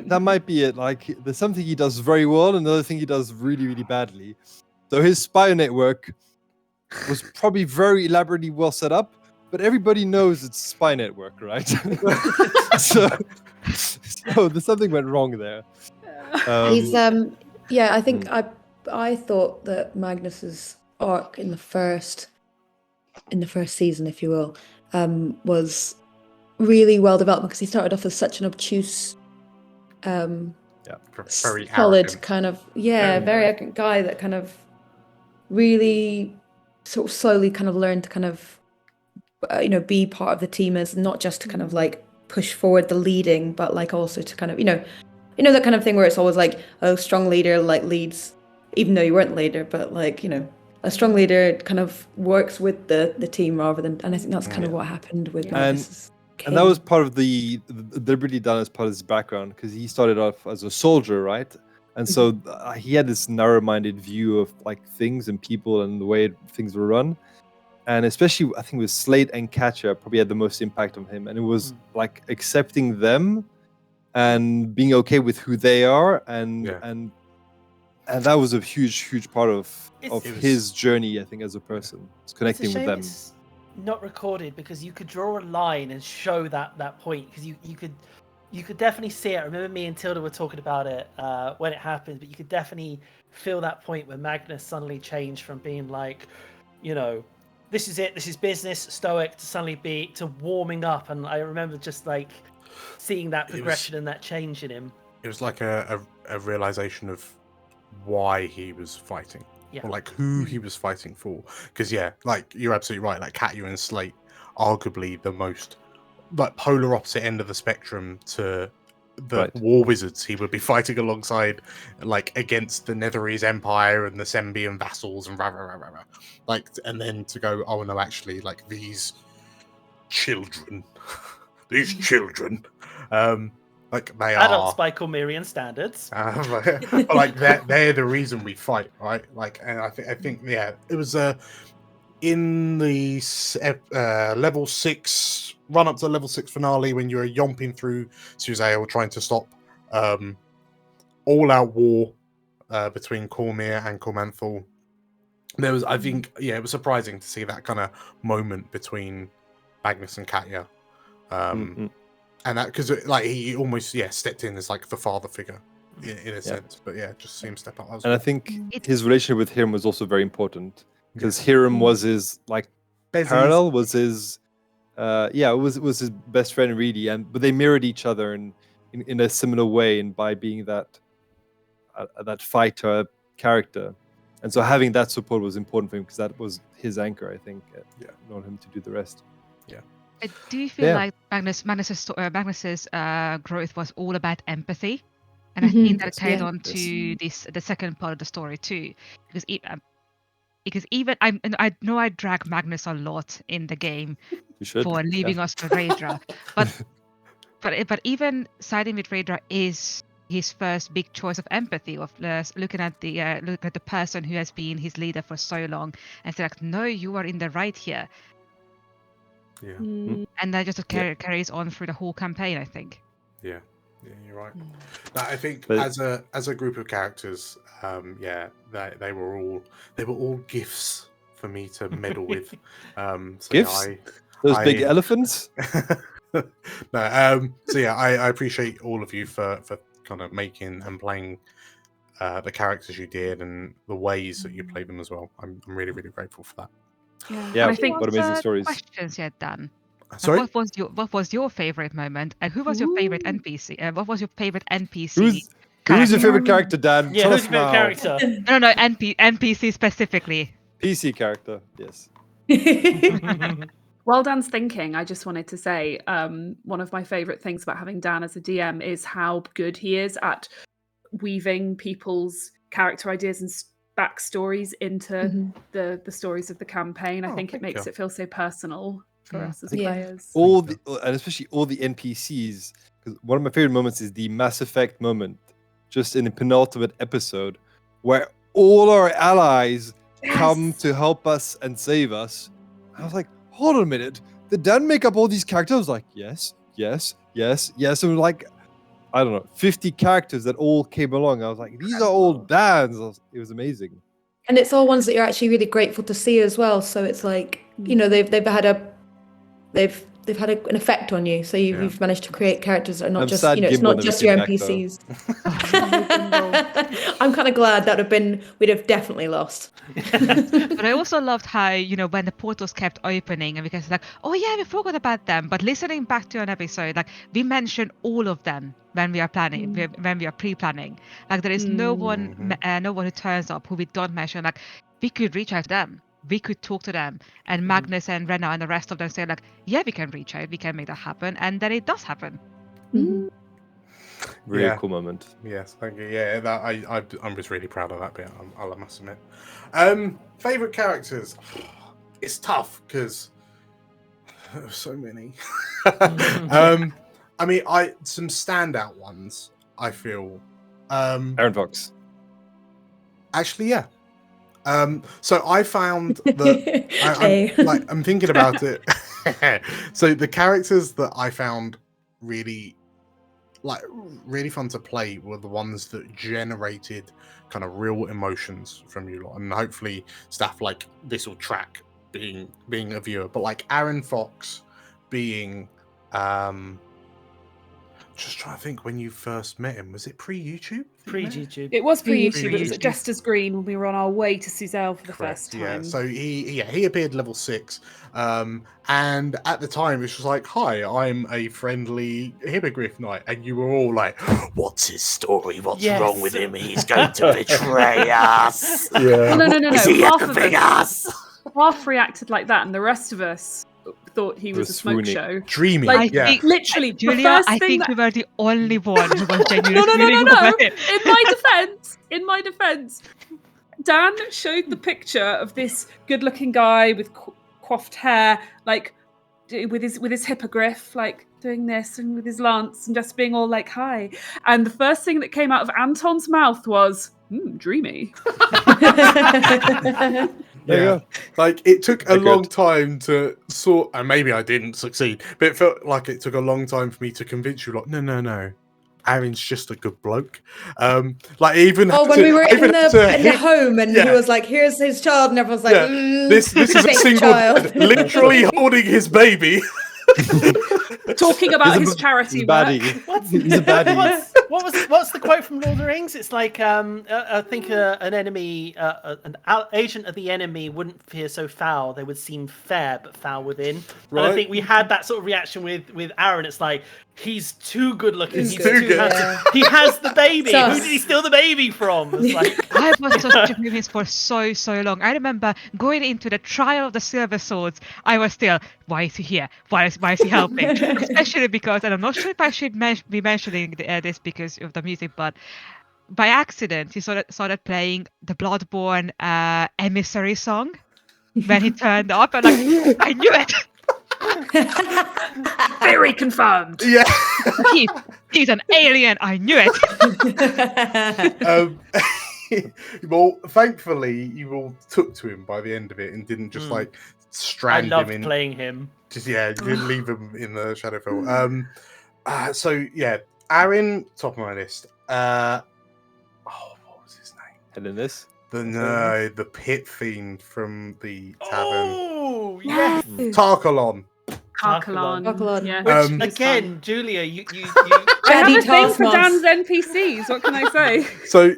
that might be it. Like, there's something he does very well, and another thing he does really, really badly. So his spy network was probably very elaborately well set up, but everybody knows it's a spy network, right? so there's something went wrong there. He's I think I thought that Magnus's arc in the first season, if you will, was really well developed because he started off as such an obtuse, very solid arrogant. kind of very arrogant guy that kind of really sort of slowly kind of learned to kind of be part of the team, as not just to kind of like push forward the leading, but like also to kind of that kind of thing where it's always like, oh, strong leader like leads, even though you weren't leader, but like a strong leader kind of works with the team rather than, and I think that's kind of what happened with Magnus. And that was part of deliberately done as part of his background, because he started off as a soldier, right? And so he had this narrow-minded view of like things and people and the way things were run. And especially, I think with Slate and Katja probably had the most impact on him. And it was like accepting them and being okay with who they are, and that was a huge part of his journey, I think, as a person. It's connecting with them. It's not recorded because you could draw a line and show that point, because you could definitely see it. I remember me and Tilda were talking about it when it happened, but you could definitely feel that point where Magnus suddenly changed from being like, this is it, this is business, stoic, to suddenly to warming up. And I remember just like seeing that progression and that change in him. It was like a realization of why he was fighting, or like who he was fighting for. Because like you're absolutely right, like Katya and Slate, arguably the most like polar opposite end of the spectrum to the war wizards he would be fighting alongside, like against the Netherese Empire and the Sembian vassals and like, and then to go, oh no, actually, like these children like they adults are by Cormyrian standards, like they're the reason we fight, right? Like, and I think it was in the level 6 run up to level 6 finale, when you were yomping through Suzail trying to stop all-out war between Cormyr and Cormanthal. There was, I think, it was surprising to see that kind of moment between Magnus and Katya, and that because like he almost stepped in as like the father figure in a sense, but just seemed to step up. And I think his relationship with Hiram was also very important, because Hiram was his like parallel, was his was his best friend really, but they mirrored each other in a similar way, and by being that fighter character, and so having that support was important for him, because that was his anchor, I think, not him to do the rest. Do you feel like Magnus's growth was all about empathy? And I think that carried on to the second part of the story too, because even I know I drag Magnus a lot in the game for leaving us for Raedra, but even siding with Raedra is his first big choice of empathy, of looking at the person who has been his leader for so long, and say like, no, you are in the right here. And that just carries on through the whole campaign, I think. Yeah, you're right. I think as a group of characters, they were all gifts for me to meddle with. Gifts? Those big elephants? No, so yeah, I appreciate all of you for kind of making and playing the characters you did and the ways that you played them as well. I'm really, really grateful for that. Yeah, And I think what amazing stories. Questions yet, Dan? Sorry? What was your favorite moment, and who was your favorite NPC? What was your favorite NPC? Who's character? your favorite character, Dan? Yeah, Tell who's us your favorite now. character? No, NPC specifically. PC character, yes. while Dan's thinking, I just wanted to say one of my favorite things about having Dan as a DM is how good he is at weaving people's character ideas and backstories into the stories of the campaign. I think it makes it feel so personal for us as players. And especially all the NPCs. Because one of my favorite moments is the Mass Effect moment, just in the penultimate episode, where all our allies come to help us and save us. I was like, hold on a minute. Did Dan make up all these characters? I was like, yes. And like, I don't know, 50 characters that all came along. I was like, these are all Dan's. It was amazing. And it's all ones that you're actually really grateful to see as well. So it's like, you know, they've had an effect on you. So you've managed to create characters that are not just, you know, it's not just your NPCs. I'm kind of glad we'd have definitely lost. But I also loved how, you know, when the portals kept opening and we guys like, oh yeah, we forgot about them. But listening back to an episode, like we mentioned all of them when we are planning, when we are pre-planning. Like there is no one who turns up who we don't mention. Like we could reach out to them. We could talk to them, and Magnus and Renna and the rest of them say like, yeah, we can reach out, we can make that happen, and then it does happen. Really cool moment. Yes, thank you. Yeah, that I was really proud of that bit. I must admit. Favorite characters. It's tough because there's so many. I mean, some standout ones. I feel. Aaron Fox. Actually, yeah. So I found that I'm thinking about it. So the characters that I found really fun to play were the ones that generated kind of real emotions from you lot, and hopefully stuff like this will track being a viewer. But like Aaron Fox being just trying to think, when you first met him, was it pre-YouTube? Pre-YouTube. It was pre-YouTube. It was Pre-YouTube. at Jester's Green when we were on our way to Suzelle for the first time. Yeah, so he appeared level 6, and at the time it was just like, hi, I'm a friendly hippogriff knight, and you were all like, what's his story? What's wrong with him? He's going to betray us. Yeah. No. Is he Half of helping us? Half reacted like that, and the rest of us thought he was a smoke show. Dreamy, Like, yeah. literally, the Julia, first I thing think we were the only one who was genuinely No. feeling over it. In my defense, Dan showed the picture of this good-looking guy with coiffed hair, like with his hippogriff, like doing this, and with his lance, and just being all like, "Hi." And the first thing that came out of Anton's mouth was, "Dreamy." There you go. Like it took a Very long good. time to sort, and maybe I didn't succeed, but it felt like it took a long time for me to convince you. Like, no, Aaron's just a good bloke. Like even when we were in the home and he was like, "Here's his child," and everyone's like, this is a fake single child. dad literally holding his baby. Talking about his charity work. He's a baddie. What's the quote from Lord of the Rings? It's like I think an enemy, an agent of the enemy wouldn't appear so foul. They would seem fair, but foul within. Right. And I think we had that sort of reaction with Aaron. It's like he's too good looking. He's too good. handsome. He has the baby. So- Who did he steal the baby from? It's like, I was such a movie for so long. I remember going into the trial of the silver swords. I was still, why is he here? Why is he helping? Especially because, and I'm not sure if I should be mentioning this because of the music, but by accident he started playing the Bloodborne emissary song when he turned up, and I knew it. Very confirmed. Yeah. He's an alien. I knew it. Well, thankfully, you all took to him by the end of it and didn't just like I strand him loved in. playing him. Just you didn't leave him in the Shadowfell. So yeah, Aaron, top of my list. What was his name? Hellenis. The pit fiend from the tavern. Oh yes. Tarkalon. Karkalan. Karkalan. Yeah. Um, Which again, Julia, you I have Daddy a thing for Taskmaster. Dan's NPCs. What can I say? So,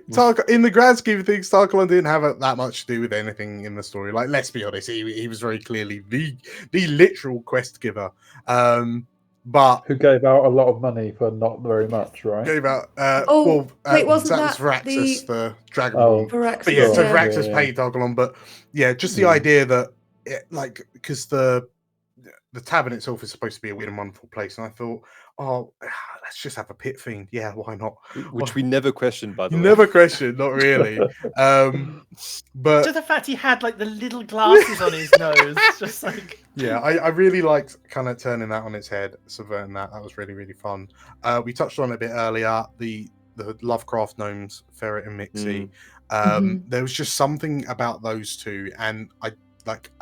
in the grand scheme of things, Tarkalon didn't have that much to do with anything in the story. Like, let's be honest, he was very clearly the literal quest giver. But Who gave out a lot of money for not very much, right? gave out. Wait, wasn't that was that Varaxis, the Dragonborn? Oh, Varaxis, But yeah, so yeah. Varaxis paid Tarkalon. But yeah, just the idea that, because the tavern itself is supposed to be a weird and wonderful place, and I thought, let's just have a pit fiend. Yeah, why not? Which we never questioned, by the You way. never questioned, not really. But to the fact he had like the little glasses on his nose, just like yeah, I really liked kind of turning that on its head, subverting that. That was really, really fun. We touched on it a bit earlier, the Lovecraft gnomes, Ferret and Mixie. There was just something about those two, and I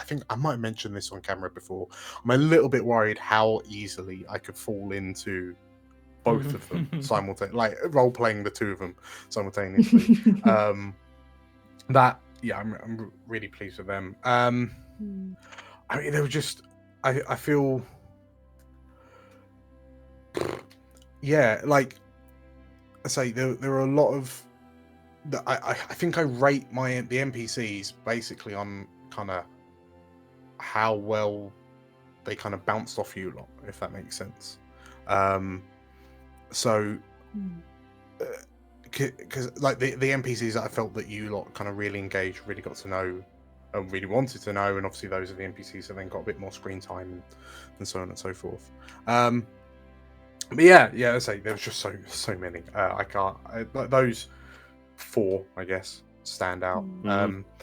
think I might have mentioned this on camera before. I'm a little bit worried how easily I could fall into both of them simultaneously, like role playing the two of them simultaneously. I'm really pleased with them. I mean, they were just, I feel, yeah, like I say, there are a lot of, I think I rate the NPCs basically on kind of how well they kind of bounced off you lot, if that makes sense. Because like the NPCs that I felt that you lot kind of really engaged, really got to know, and really wanted to know, and obviously those are the NPCs that then got a bit more screen time and so on and so forth. But yeah, I say there was just so many. Like those 4, I guess, stand out.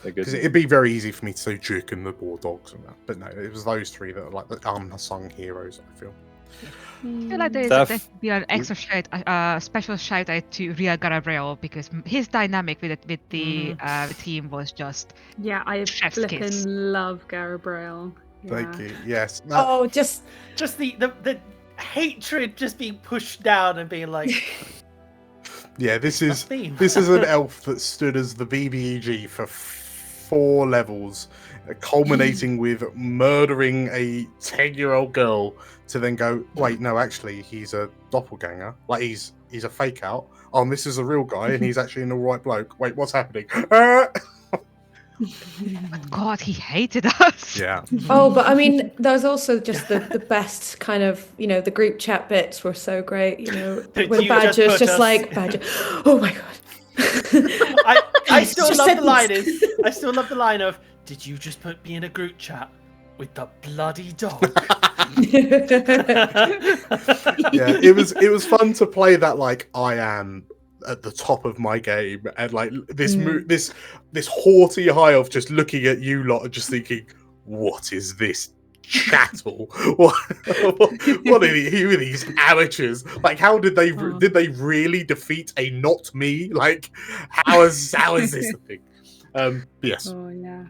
Because it'd be very easy for me to say Duke and the War Dogs and that, but no, it was those 3 that are like the unsung heroes, I feel. I feel like there's be an extra special shout out to Ria Garabrel, because his dynamic with the team was just I chef's flipping kiss. love Garabrel. Thank you. Yes. Just the hatred just being pushed down and being like, yeah, this is theme. this is an elf that stood as the BBEG for 4 levels, culminating with murdering a 10-year-old girl to then go, wait, no, actually he's a doppelganger, like he's a fake out. Oh, and this is a real guy and he's actually an alright bloke. Wait, what's happening? But God, he hated us. Yeah. but I mean, there was also just the best kind of, the group chat bits were so great, when You Badger's just us- like, Badger, oh my God. I still Just love said the line I still love the line of, did you just put me in a group chat with the bloody dog? Yeah, it was fun to play that, like, I am at the top of my game, and like this this haughty high of just looking at you lot and just thinking, what is this chattel? What are these amateurs? Like, how did they really defeat a not me? Like, how is this a thing? Yes. Oh yeah.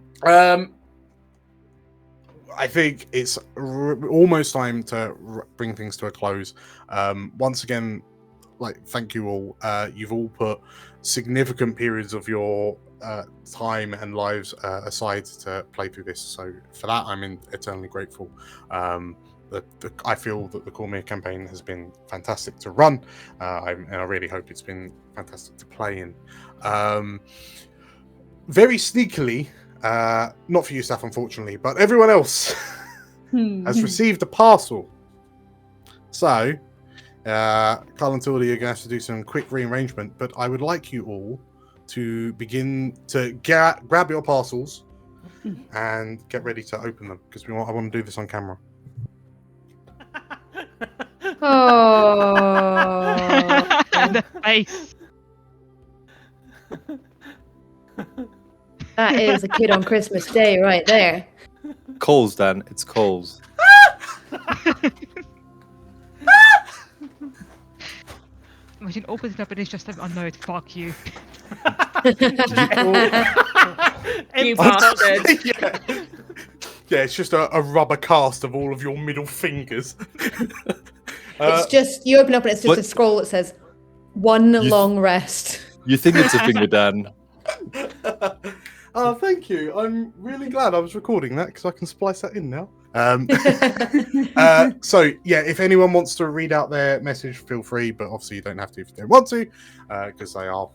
I think it's almost time to bring things to a close. Once again, like, thank you all. You've all put significant periods of your time and lives aside to play through this. So for that, I'm eternally grateful. I feel that the Cormyr campaign has been fantastic to run, and I really hope it's been fantastic to play in. Very sneakily, not for you, Steph, unfortunately, but everyone else has received a parcel. So, Carl and Tilda, you're going to have to do some quick rearrangement, but I would like you all to begin to grab your parcels and get ready to open them, because I want to do this on camera. Oh. The face. That is a kid on Christmas Day right there. Coles, Dan. It's Coles. Imagine opens it up and it's just a note, fuck you. You bastard. Yeah, it's just a rubber cast of all of your middle fingers. It's just, you open up and it's just What? a scroll that says, one long rest. You think it's a finger, Dan? Oh, thank you. I'm really glad I was recording that, because I can splice that in now. So yeah, if anyone wants to read out their message, feel free, but obviously you don't have to if you don't want to, because they are,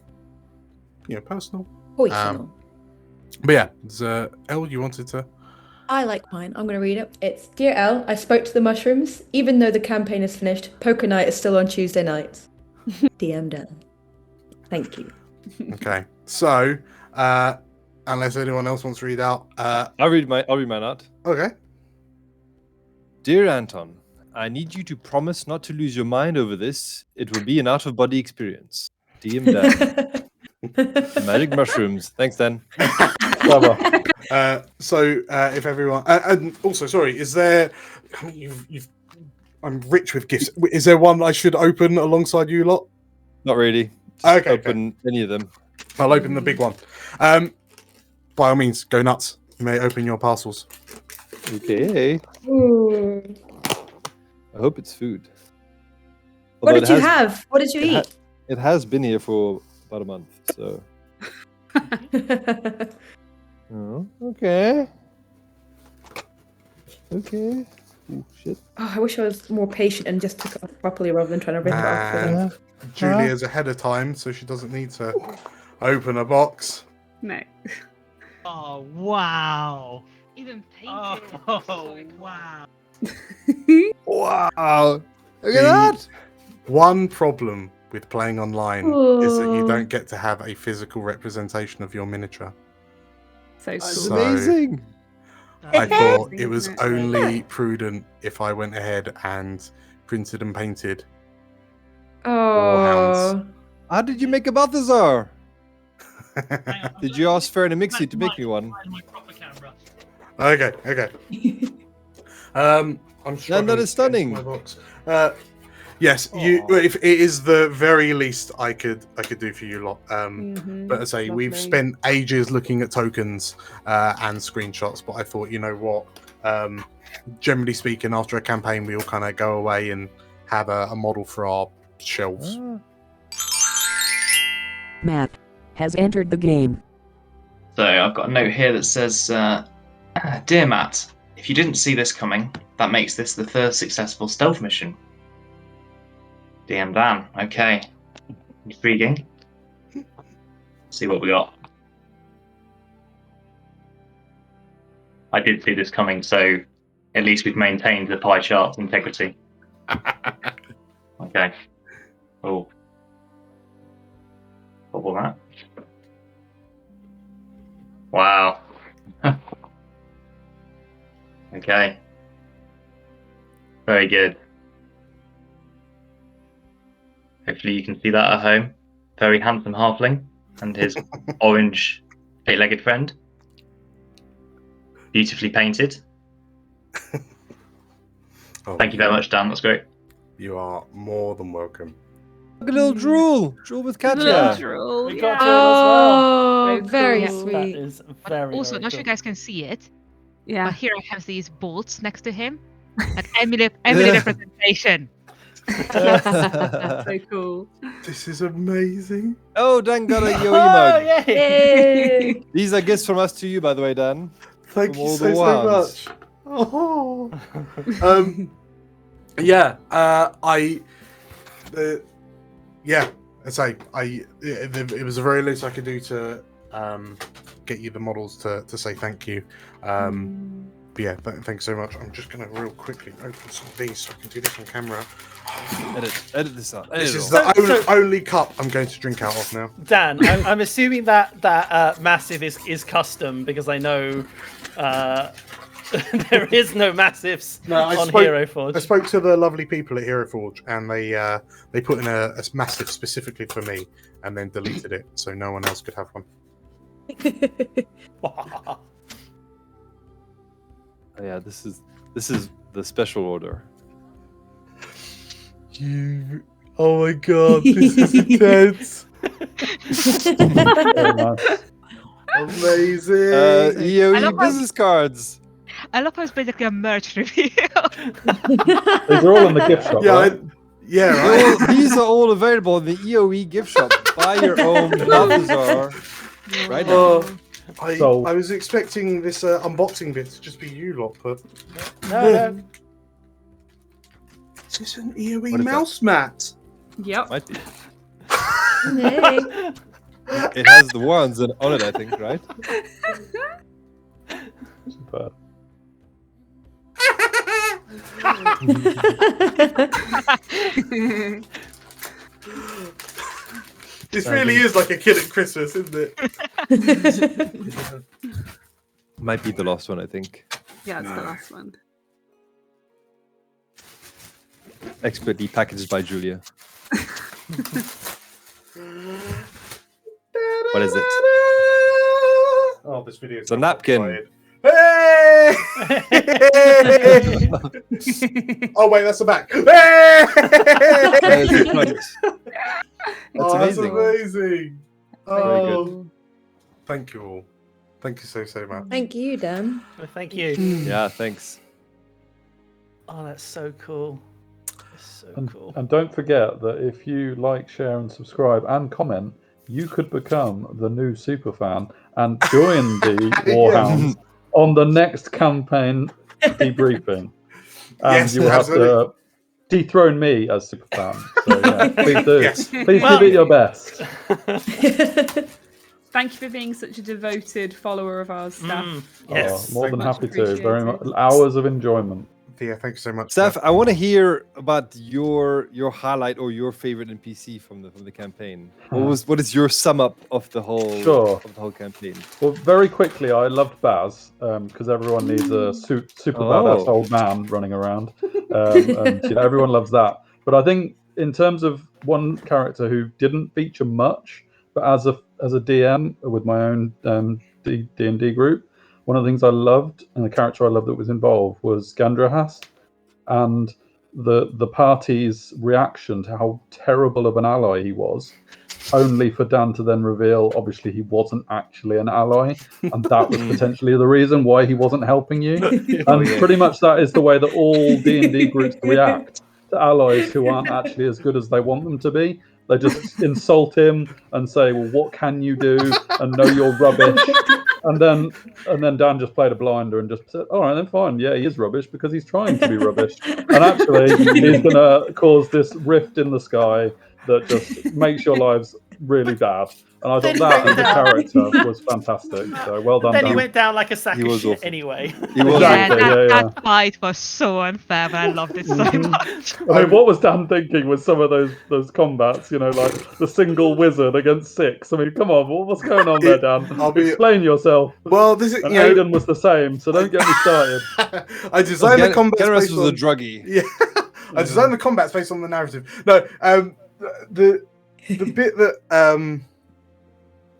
personal. Poisonal. But yeah, Elle, you wanted to? I like mine. I'm going to read it. It's Dear Elle, I spoke to the mushrooms. Even though the campaign is finished, poker night is still on Tuesday nights. DM done. Thank you. Okay, so unless anyone else wants to read out, I'll read mine out. okay. Dear Anton, I need you to promise not to lose your mind over this. It will be an out-of-body experience. DM Dan. Magic mushrooms. Thanks, Dan. Clever. So if everyone, and also, sorry, is there? I'm rich with gifts. Is there one I should open alongside you lot? Not really. Just Okay, open any of them. I'll open the big one. By all means, go nuts. You may open your parcels. Okay. Ooh. I hope it's food. What Although did you have? What did you eat? It has been here for about a month, so. Oh, okay. Okay. Oh, shit. Oh, I wish I was more patient and just took it off properly rather than trying to rip it off. And Julia's ahead of time, so she doesn't need to open a box. No. Oh wow! Even painted. Oh wow! Wow! Look The- at that! One problem with playing online is that you don't get to have a physical representation of your miniature. So cool. That's So- amazing! I thought it Isn't was it? only prudent if I went ahead and printed and painted. Oh. How did you make a Balthazar? Hang on, Did you ask Fern and Mixie to make me one? Find my proper camera. Okay. I'm struggling that to is get stunning. into my box. Yes, you. If it is the very least I could do for you lot. But as I say, we've spent ages looking at tokens and screenshots. But I thought, you know what? Generally speaking, after a campaign, we all kind of go away and have a model for our shelves. Matt has entered the game. So I've got a note here that says, Dear Matt, if you didn't see this coming, that makes this the first successful stealth mission. DM Dan, okay. Intriguing. See what we got. I did see this coming, so at least we've maintained the pie chart's integrity. Okay. Oh. What was that? Wow. Okay. Very good. Hopefully you can see that at home. Very handsome halfling and his orange eight-legged friend. Beautifully painted. Oh, Thank you very much, Dan. That's great. You are more than welcome. Look at little drool! Drool with Katya! Drool, We got yeah. Drool as well. Oh, very cool. That sweet. is But very. also, very not sure you cool. guys can see it, Yeah. but here I have these bolts next to him. Like Emily representation. So cool. This is amazing. Oh, Dan got a Yoi Oh, mug. yay! Yay. These are gifts from us to you, by the way, Dan. Thank From you all so the wands. much. Oh. Yeah. I say it was the very least I could do to get you the models to say thank you. But yeah, thanks so much. I'm just gonna real quickly open some of these so I can do this on camera. Edit this out. This Edit is it all. the only cup I'm going to drink out of now. Dan, I'm assuming that massive is custom because I know there is no massives on Hero Forge. I spoke to the lovely people at Hero Forge, and they put in a massive specifically for me, and then deleted it so no one else could have one. Oh, yeah, this is the special order. Oh my god, this is intense. Very nice. Amazing. I EOE love how- business cards. I love how it's basically a merch reveal. These are all in the gift shop, Yeah, right? right. These are all available in the EOE gift shop. Buy your own Balthazar right now. Oh, So- I was expecting this unboxing bit to just be you lot, but No. is this an EOE What is that? mouse mat? Yep. Might be. Hey. It has the wands on it, I think, right? Super. This really is like a kid at Christmas, isn't it? Might be the last one, I think. Yeah, it's the No. last one. Expertly packaged by Julia. What is it? Oh, this video. It's a napkin. Hey! Oh wait, that's the back. Hey! There's the front. That's Oh, that's amazing. amazing. Very Oh, good. thank you all. Thank you so much. Thank you, Dan. Well, thank you. Yeah, thanks. Oh, that's so cool. That's so cool. And don't forget that if you like, share, and subscribe and comment, you could become the new superfan and join the Warhounds on the next campaign debriefing. And Yes, you will have absolutely. to dethrone me as superfan. So yeah, please do. Yes. Please Well- give it your best. Thank you for being such a devoted follower of ours, Steph. Yes. More very than much. happy to. Very much. appreciated. Hours of enjoyment. Yeah, thank you so much. Steph, I want to hear about your highlight or your favorite NPC from the campaign. What is your sum up of the whole campaign? Well, very quickly, I loved Baz because everyone needs a super Oh. badass old man running around, and everyone loves that. But I think in terms of one character who didn't feature much, but as a DM with my own D&D group, one of the things I loved and the character I loved that was involved was Gandrahas, and the party's reaction to how terrible of an ally he was, only for Dan to then reveal obviously he wasn't actually an ally, and that was potentially the reason why he wasn't helping you. And pretty much that is the way that all D&D groups react to allies who aren't actually as good as they want them to be. They just insult him and say, well, what can you do? And no, you're rubbish. And then Dan just played a blinder and just said, all right, then fine. Yeah, he is rubbish because he's trying to be rubbish. And actually, he's going to cause this rift in the sky that just makes your lives really bad. And I thought that as a character was fantastic. So well done, Then he Dan. went down like a sack He of was shit awful. anyway. He was Yeah, Exactly, that fight was so unfair, but I loved it so much. I mean, what was Dan thinking with some of those combats? Like the single wizard against 6. I mean, come on, what's going on there, Dan? Explain yourself. Well, this is And Aiden was the same, so don't get me started. I designed the combat. Garrus was a druggie. Yeah, I designed the combats based on the narrative. No, the bit that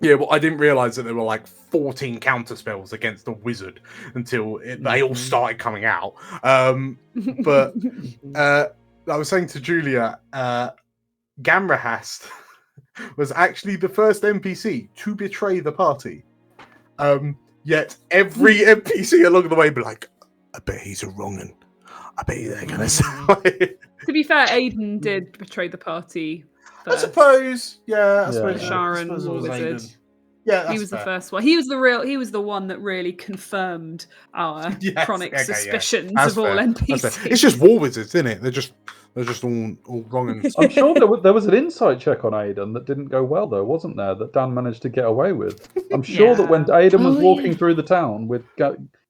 well, I didn't realize that there were like 14 counter spells against the wizard until they all started coming out. But I was saying to Julia, Gamrahast was actually the first NPC to betray the party. Yet every NPC along the way be like, I bet he's a wrong un. I bet they're gonna say. To be fair, Aiden did betray the party I first. suppose, yeah. I The suppose Sharon I suppose it was wizard. Aiden. Yeah, that's he was fair. the first one. He was the one that really confirmed our Yes, chronic okay, yeah. suspicions That's of all fair, that's NPCs. fair. It's just war wizards, isn't it? They're just all wrong. And I'm sure there was an insight check on Aiden that didn't go well, though, wasn't there? That Dan managed to get away with. I'm sure that when Aiden was walking through the town with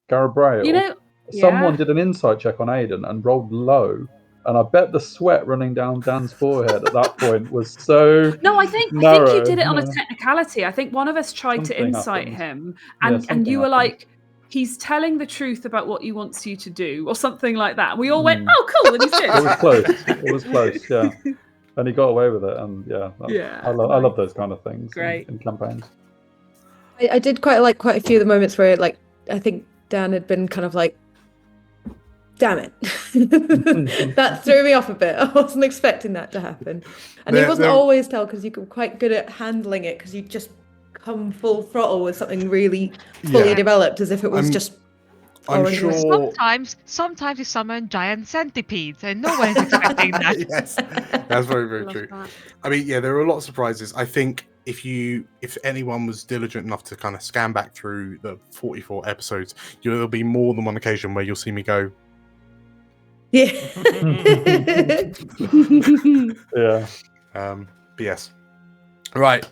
Garabrail, someone did an insight check on Aiden and rolled low. And I bet the sweat running down Dan's forehead at that point was so No, I think narrow. you did it on a technicality. I think one of us tried to insight him, and something you were happened. like, "He's telling the truth about what he wants you to do," or something like that. And we all went, "Oh, cool!" And he's good. It was close. It was close. Yeah, and he got away with it. And I love those kind of things. Great. in campaigns. I did quite like quite a few of the moments where I think Dan had been kind of like, damn it. That threw me off a bit. I wasn't expecting that to happen. And he wasn't always tell because you were quite good at handling it because you just come full throttle with something really fully developed as if it was just I'm sure. Sometimes you summon giant centipedes and no one is expecting that. Yes, that's very, very true. I mean, there were a lot of surprises. I think if anyone was diligent enough to kind of scan back through the 44 episodes, there'll be more than one occasion where you'll see me go, Yeah. Yeah. but yes. Right.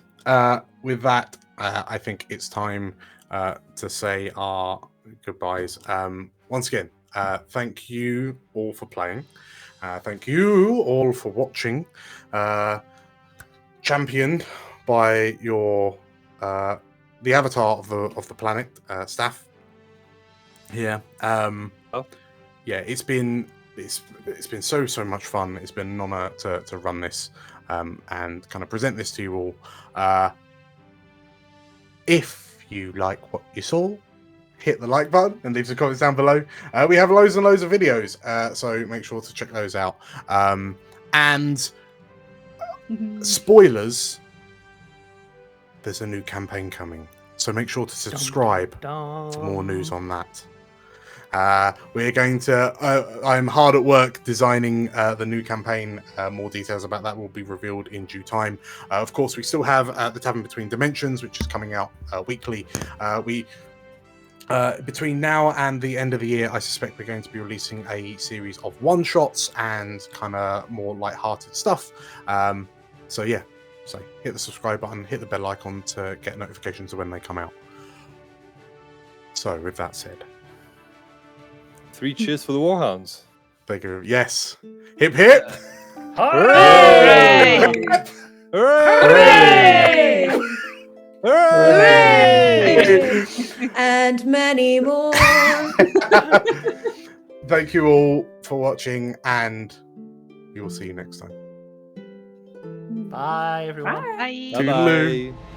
With that, I think it's time to say our goodbyes. Once again, thank you all for playing. Thank you all for watching. Championed by your the avatar of the planet, staff. Yeah. Yeah. It's been so much fun. It's been an honor to run this and kind of present this to you all. If you like what you saw, hit the like button and leave some comments down below. We have loads and loads of videos, so make sure to check those out. And spoilers, there's a new campaign coming, so make sure to subscribe for more news on that. We're going to I'm hard at work designing the new campaign. More details about that will be revealed in due time. Of course, we still have the Tavern Between Dimensions, which is coming out weekly. Between now and the end of the year, I suspect we're going to be releasing a series of one-shots and kind of more light-hearted stuff. So yeah, so hit the subscribe button, hit the bell icon to get notifications of when they come out. So with that said, 3 cheers for the Warhounds. thank you. Yes. Hip hip. Hooray! Hooray! Hooray! And many more. Thank you all for watching, and we will see you next time. Bye, everyone. Bye. Toodaloo. Bye-bye.